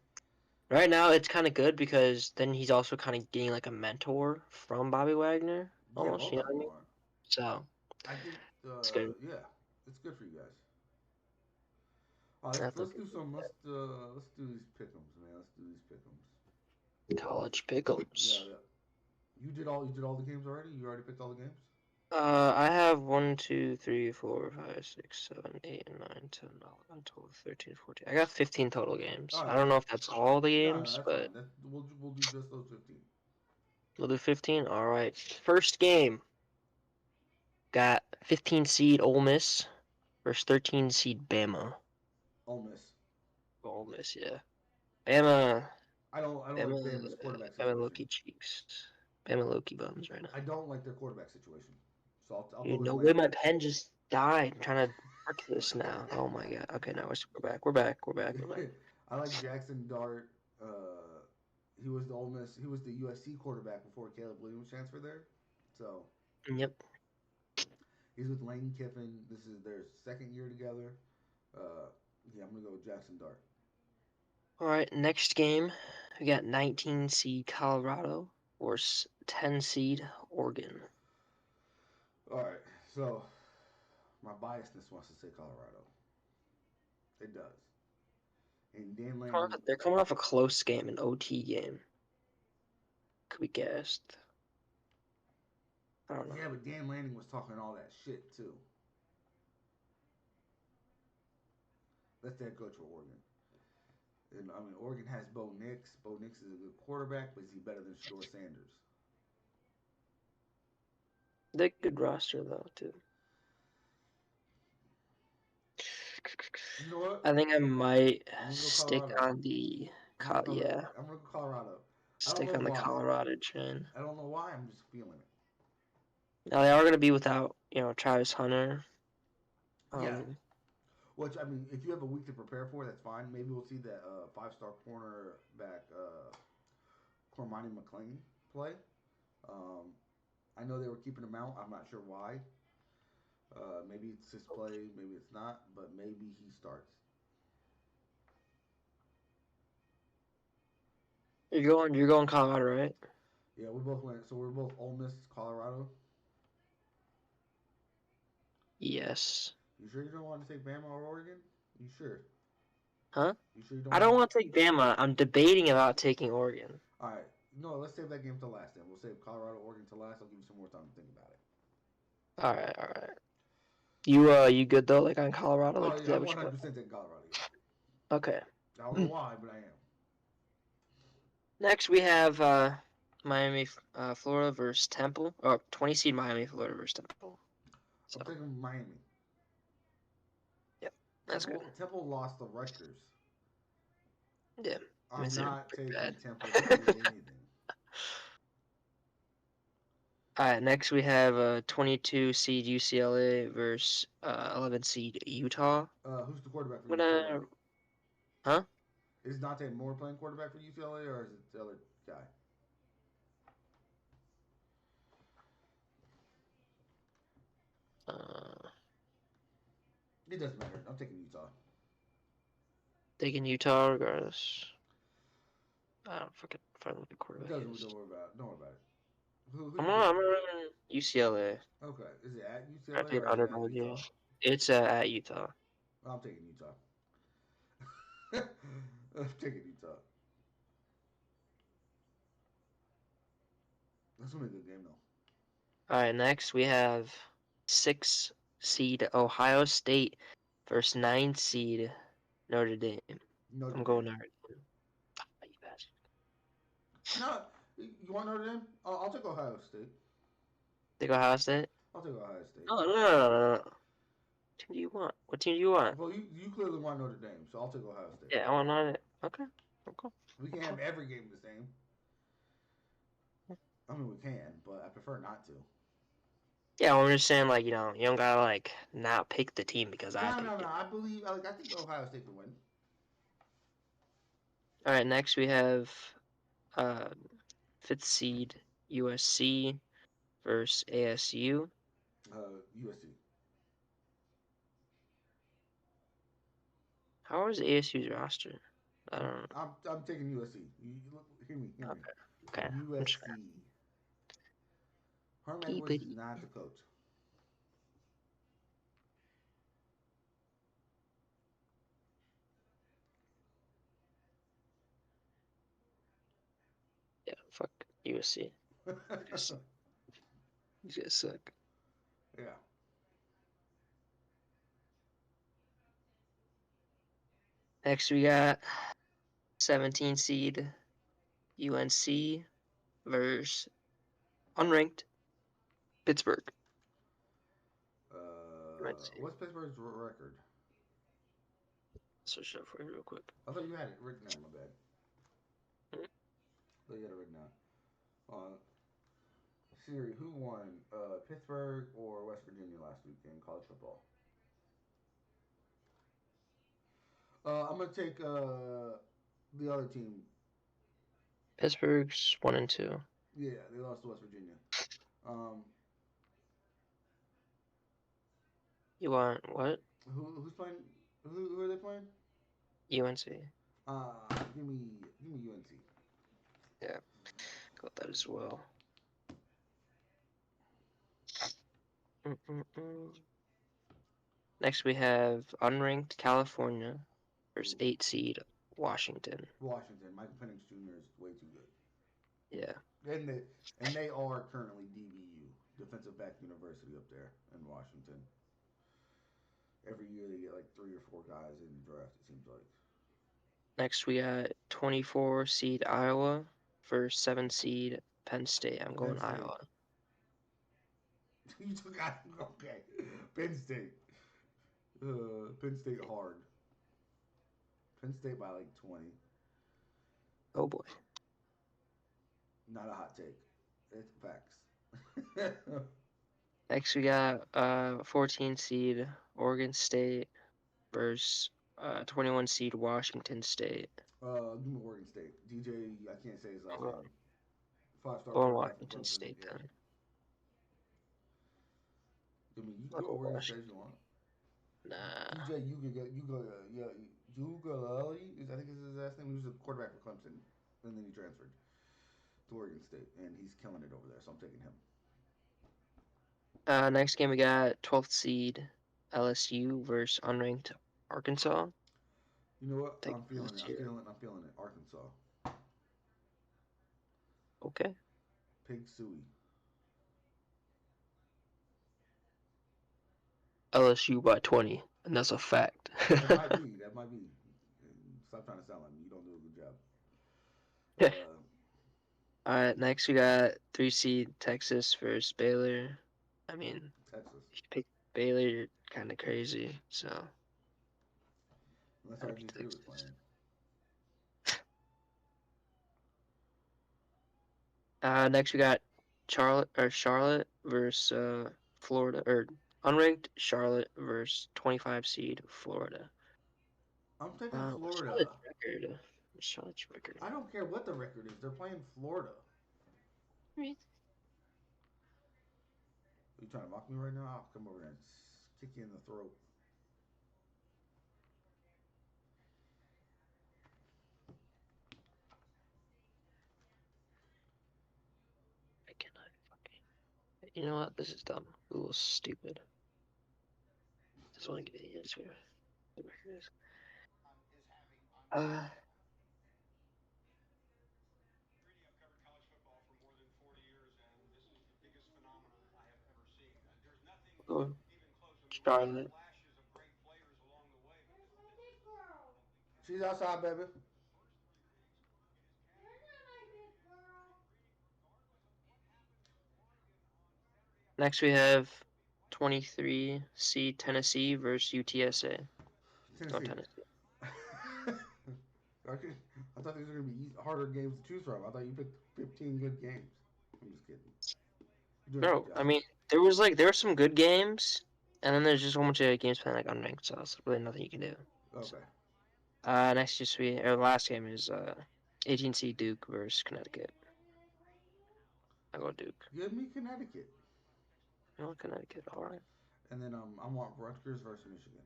right now it's kind of good because then he's also kind of getting like a mentor from Bobby Wagner, Yeah, almost. both You know of what I them mean? are. So I think it's good. yeah, it's good for you guys. I Let's thought do some let's do these pickums, man. Let's do these pickums. college Yeah, pickles. yeah. You did all the games already. You already picked all the games. I have 1, 2, 3, 4, 5, 6, 7, 8, 9, 10, 11, 12, 13, 14. I got 15 total games. All I right. don't know if that's all the No, no, games, that's but fine. We'll do just those 15. we'll do 15. All right. First game got 15 seed Ole Miss versus 13 seed Bama. Ole Miss. Ole Miss, yeah. Bama, I don't like Bama, Bama's quarterback Bama situation. Loki cheeks. Bama Loki bums right now. I don't like their quarterback situation. So I'll go Dude, with no way Bama. my pen just died. I'm trying to mark this now. Oh my god. Okay, now we're back. We're back. We're back. We're back. I like Jackson Dart. He was the Ole Miss. He was the USC quarterback before Caleb Williams transferred there. So Yep. he's with Lane Kiffin. This is their second year together. Uh, yeah, I'm gonna go with Jackson Dart. All right, next game, we got 19 seed Colorado or 10 seed Oregon. All right. So my biasness wants to say Colorado. It does. And Dan Lanning. They're coming off a close game, an OT game. Could be guessed. I don't know. Yeah, but Dan Lanning was talking all that shit too. That's the head coach for Oregon. And I mean, Oregon has Bo Nix. Bo Nix is a good quarterback, but is he better than Shador Sanders? They're a good roster though too. You know what? I think I might I'm gonna go stick Colorado. on the yeah, I'm gonna go Colorado. I don't stick know on the why. Colorado train. I don't know why. I'm just feeling it. Now they are going to be without, Travis Hunter. Yeah. Um, Which I mean, if you have a week to prepare for, that's fine. Maybe we'll see that five-star cornerback Cormani McClain play. Um, I know they were keeping him out. I'm not sure why. Maybe it's his play, maybe it's not, but maybe he starts. you're going Colorado, right? Yeah, we both went. So we're both Ole Miss, Colorado. Yes. You sure you don't want to take Bama or Oregon? You sure? Huh? You sure you don't I want don't to? want to take Bama. I'm debating about taking Oregon. All right. No, let's save that game to last. Then we'll save Colorado, Oregon to last. I'll give you some more time to think about it. All right, all right. You good though? Like on Colorado? Oh Like is yeah, that I'm what you want? 100% taking Colorado. Yeah. Okay. I don't know why, but I am. Next we have Miami, Florida versus Temple. Or 20 seed Miami, Florida versus Temple. I'm So taking Miami. yep, that's good. Temple lost the Rutgers. Yeah, I mean I'm they're not pretty taking bad. Temple to do anything. All right, next we have 22 seed UCLA versus 11 seed Utah. Who's the quarterback for I'm UCLA? gonna, huh? Is Dante Moore playing quarterback for UCLA, or is it the other guy? Uh, It doesn't matter. I'm taking Utah. taking Utah regardless. I don't fucking find what the It quarterback doesn't. is. Don't worry about it. Don't worry about it. Who I'm you gonna, taking? I'm gonna run UCLA. Okay. Is it at I UCLA think or is it at underdog here. Utah? It's at Utah. I'm taking Utah. I'm taking Utah. That's gonna be a good game though. All right, next we have 6 seed Ohio State versus 9 seed Notre Dame. Notre I'm Dame. going Notre Dame. Ah, you bastard. No, you want Notre Dame? I'll take Ohio State. Take Ohio State? I'll take Ohio State. No, no, no, no, no, no. What team do you want? What team do you want? Well, you clearly want Notre Dame, so I'll take Ohio State. Yeah, I want Notre Dame. Okay. Okay. We can't Okay. have every game the same. I mean, we can, but I prefer not to. Yeah, I'm just saying, like, you don't gotta, like, not pick the team because I No, no, picked no. it. I believe. I think Ohio State can win. All right, next we have uh, 5th seed USC versus ASU. USC. How is ASU's roster? I don't know. I'm taking USC. Hear me. Hear me. Okay. Okay. I'm just gonna USC. Herm keep Edwards it. is not the coach. Yeah, fuck USC. He's gonna suck. Yeah. Next we got 17 seed UNC versus unranked Pittsburgh. UNC. What's Pittsburgh's record? Search it up for you real quick. I thought you had it written down. My bad. Hmm? I thought you had it written down. Siri, who won? Pittsburgh or West Virginia last week in college football? I'm gonna take the other team. Pittsburgh's 1-2. Yeah, they lost to West Virginia. Um, You want what? who's playing? Who are they playing? UNC. Uh, give me UNC. Yeah, got that as well. Mm-mm-mm. Next we have unranked California versus Ooh, 8 seed Washington. Washington. Michael Penix Jr. is way too good. Yeah. And they are currently DBU, Defensive Back University up there in Washington. Every year they get like 3 or 4 guys in the draft. It seems like. Next we got 24 seed Iowa versus 7 seed Penn State. I'm Penn going State. Iowa. You took out okay. Penn State. Penn State hard. Penn State by like 20. Oh boy. Not a hot take. It's facts. Next we got 14 seed Oregon State versus 21 seed Washington State. Give me Oregon State. DJ, I can't say his I'm last going, name. 5-star going quarterback from Washington Clemson. State Yeah. then. I mean, you I'll can go go Oregon State Washington. if you want. Nah. DJ, you go, yeah, Ugalali is I think is his last name. He was a quarterback for Clemson, and then he transferred to Oregon State, and he's killing it over there. So I'm taking him. Next game we got 12th seed LSU versus unranked Arkansas. You know what? Take I'm feeling it. this I'm year. feeling it. I'm feeling it. Arkansas. Okay. Pig Suey. LSU by 20, and that's a fact. That might be. That might be. Stop trying to sound like me. You don't do a good job. Uh, All right, next we got 3 seed Texas versus Baylor. I mean, Texas. if you pick Baylor, you're kind of crazy. So Unless gotta be RG3 was Texas. playing. Next we got Charlotte versus Florida, or unranked Charlotte versus 25 seed Florida. I'm taking What's Charlotte's Florida. record? What's Charlotte's record? I don't care what the record is. They're playing Florida. Right. Are you trying to mock me right now? I'll come over there and kick you in the throat. I cannot fucking. You know what? This is dumb. Google's stupid. Just want to give you the answer. The record is. Uh, oh, Charlotte. She's outside, baby. Next we have 23 seed Tennessee versus UTSA. Go Tennessee. Tennessee. I thought these were going to be harder games to choose from. I thought you picked 15 good games. I'm just kidding. You're doing a good No, I job. mean there were some good games, and then there's just a whole bunch of games playing like unranked, so it's really nothing you can do. So, Okay. next just we our last game is 18 seed Duke versus Connecticut. I go Duke. Give me Connecticut. I go Connecticut. All right. And then I want Rutgers versus Michigan.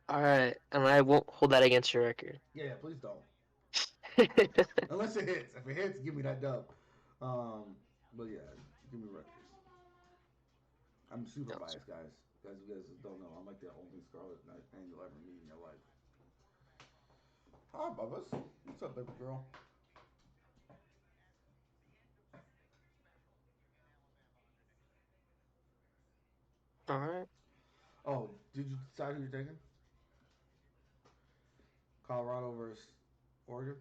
All right, and I won't hold that against your record. Yeah, please don't. Unless it hits. If it hits, give me that dub. But yeah, give me Rutgers. I'm super No, biased, guys. Guys, you guys don't know. I'm like the only Scarlet Knight fan you'll ever meet in your life. Hi, Bubba's. What's up, baby girl? all right. Oh, did you decide who you're taking? Colorado versus Oregon?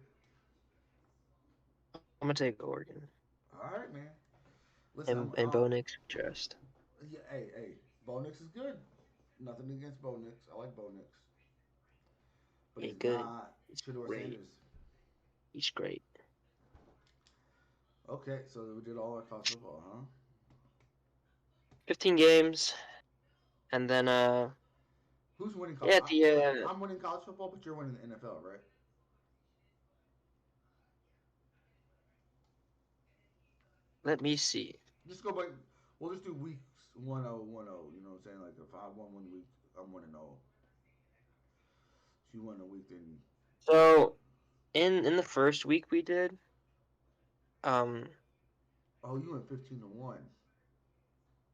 I'm gonna take Oregon All right, man. Listen, and Bo Nix trust. yeah, hey. Bo Nix is good. Nothing against Bo Nix. I like Bo Nix. But He he's good. not He's Shador great. Sanders. He's great. Okay, so we did all our college football, huh? 15 games, and then Who's winning college? yeah, the I'm winning college football, but you're winning the NFL, right? let me see. Just go by. We'll just do weeks 1-0, 1-0. You know what I'm saying? Like if I won 1 week, I'm 1-0. If you won a week, then So in the first week we did, um, oh, you went 15-1.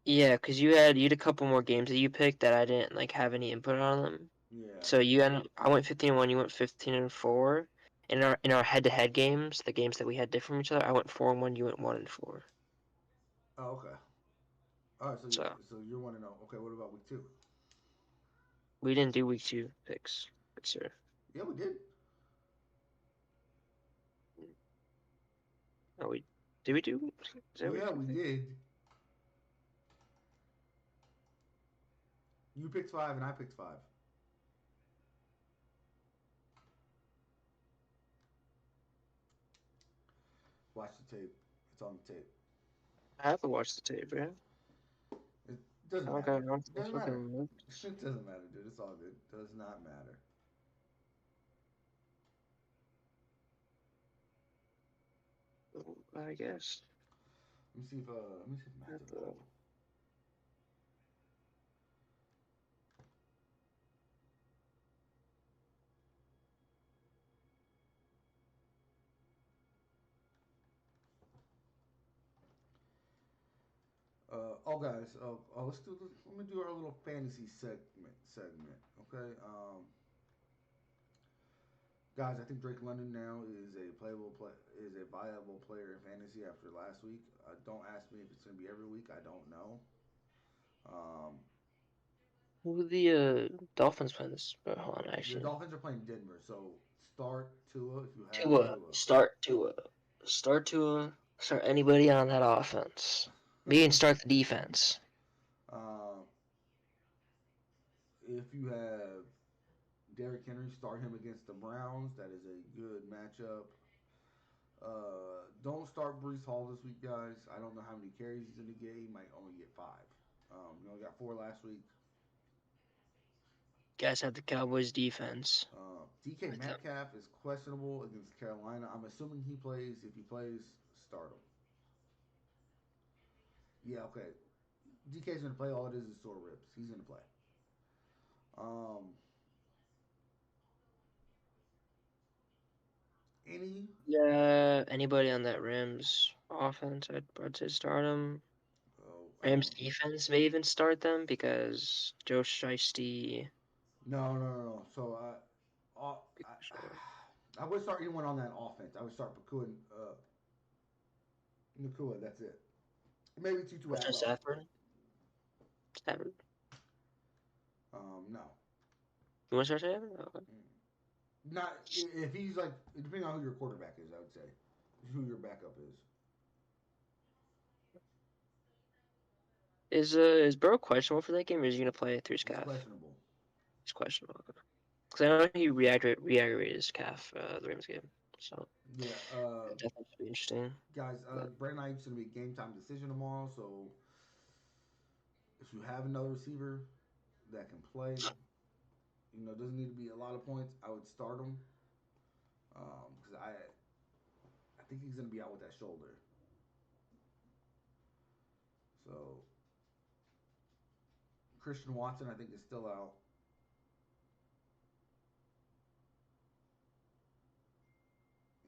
yeah, because you had a couple more games that you picked that I didn't like have any input on them. Yeah. So I went 15-1, you went 15-4. In our head-to-head games, the games that we had different from each other, I went 4-1, you went 1-4. Oh, okay. All right. So yeah. So So you're 1-0. Okay. What about week 2? we didn't do week two picks, sir. Yeah, we did. Oh, we did we do? Is that week Yeah, two we pick? did. You picked 5 and I picked 5. Watch the tape. It's on the tape. I have to watch the tape, man. It I doesn't don't matter. got no It doesn't matter. fucking notes. It doesn't matter, dude. It's all good. It does not matter. I guess. Let me see if Matt's Have to- available. Guys. Let me do our little fantasy segment. Okay. Guys, I think Drake London now is a viable player in fantasy after last week. Don't ask me if it's going to be every week. I don't know. Um, Who the Dolphins playing this? Hold on, the actually. Dolphins are playing Denver, so start Tua if you have Tua, Tua. start Tua, start Tua, start anybody on that offense. Me and start the defense. Uh, if you have Derrick Henry, start him against the Browns. That is a good matchup. Don't start Brees Hall this week, guys. I don't know how many carries he's going to get. He might only get five. You only got four last week. Guys have the Cowboys defense DK with them. Metcalf is questionable against Carolina. I'm assuming he plays. If he plays, start him. Yeah, okay. DK's going to play. All it is sore ribs. He's going to play. Um, any Yeah, anybody on that Rams offense, I'd say start them. oh, Rams defense may even start them because Joe Shiesty. no. So I would start anyone on that offense. I would start Pakua and Nakua. That's it. Maybe Tutu What's your Atwell. Stafford? Stafford? No. You want to start Stafford? Okay. Not if he's like depending on who your quarterback is. I would say who your backup is. Is Burrow questionable for that game, or is he gonna play through his He's calf? questionable. He's questionable. Because I know he re-aggravated his calf the Rams game, so Yeah. that definitely should be interesting. Guys, But Brandon Ayuk's gonna be a game time decision tomorrow. So if you have another receiver that can play, doesn't need to be a lot of points. I would start him because I think he's gonna be out with that shoulder. So Christian Watson, I think, is still out.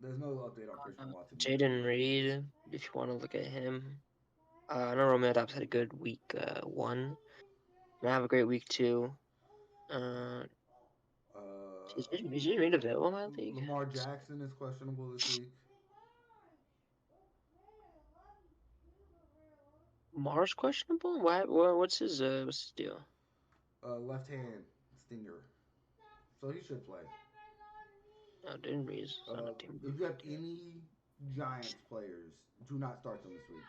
There's no update on Christian Watson either. Jaden Reed, if you want to look at him, I know Romeo Dobbs had a good week one. Gonna have a great week two. Uh, is Jaden Reed available in my league? Lamar Jackson is questionable this week. Mars questionable? What's his deal? Left hand stinger, so he should play. No, Jaden Reed's on a team. If you have any Giants players, do not start them this week.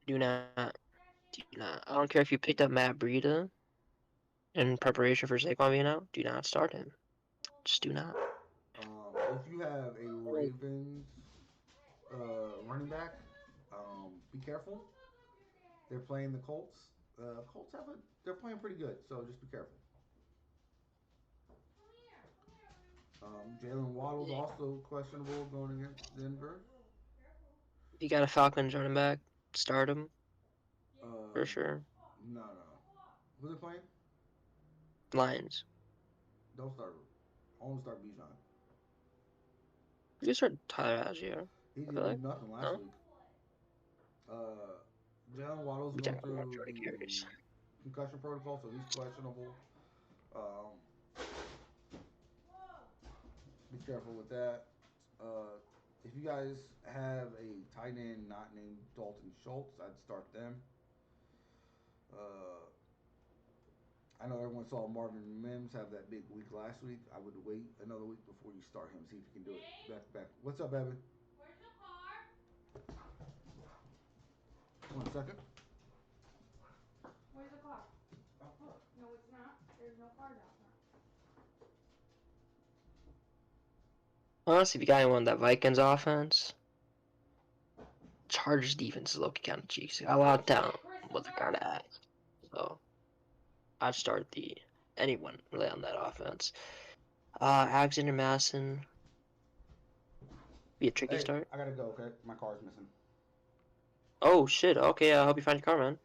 Do not. I don't care if you picked up Matt Breida in preparation for Saquon being out. Do not start him. Just do not. If you have a Ravens running back, be careful. They're playing the Colts. Colts they're playing pretty good, so just be careful. Jalen Waddle's also questionable going against Denver. If you got a Falcons running back, start him for Uh, sure. no. Who they playing? Lions. Don't start. Only start Bijan. You can start Tyler Algier. He I feel didn't like. do nothing last No? week. Uh, Jalen Waddle's We going talking about through Jordan the carries. concussion protocol, so he's questionable. Um, be careful with that. Uh, if you guys have a tight end not named Dalton Schultz, I'd start them. Uh, I know everyone saw Marvin Mims have that big week last week. I would wait another week before you start him. See if you can do it back to back. What's up, Evan? Where's the car? 1 second. Where's the car? No, it's not. There's no cars out front. Honestly, if you got anyone on that Vikings offense, Chargers defense is low key kind of cheeks. A lot of talent, but they're kind of ass. So I'd start anyone really on that offense. Alexander Madison be a tricky Hey, start. I gotta go. Okay, my car's missing. Oh shit. Okay, I hope you find your car, man.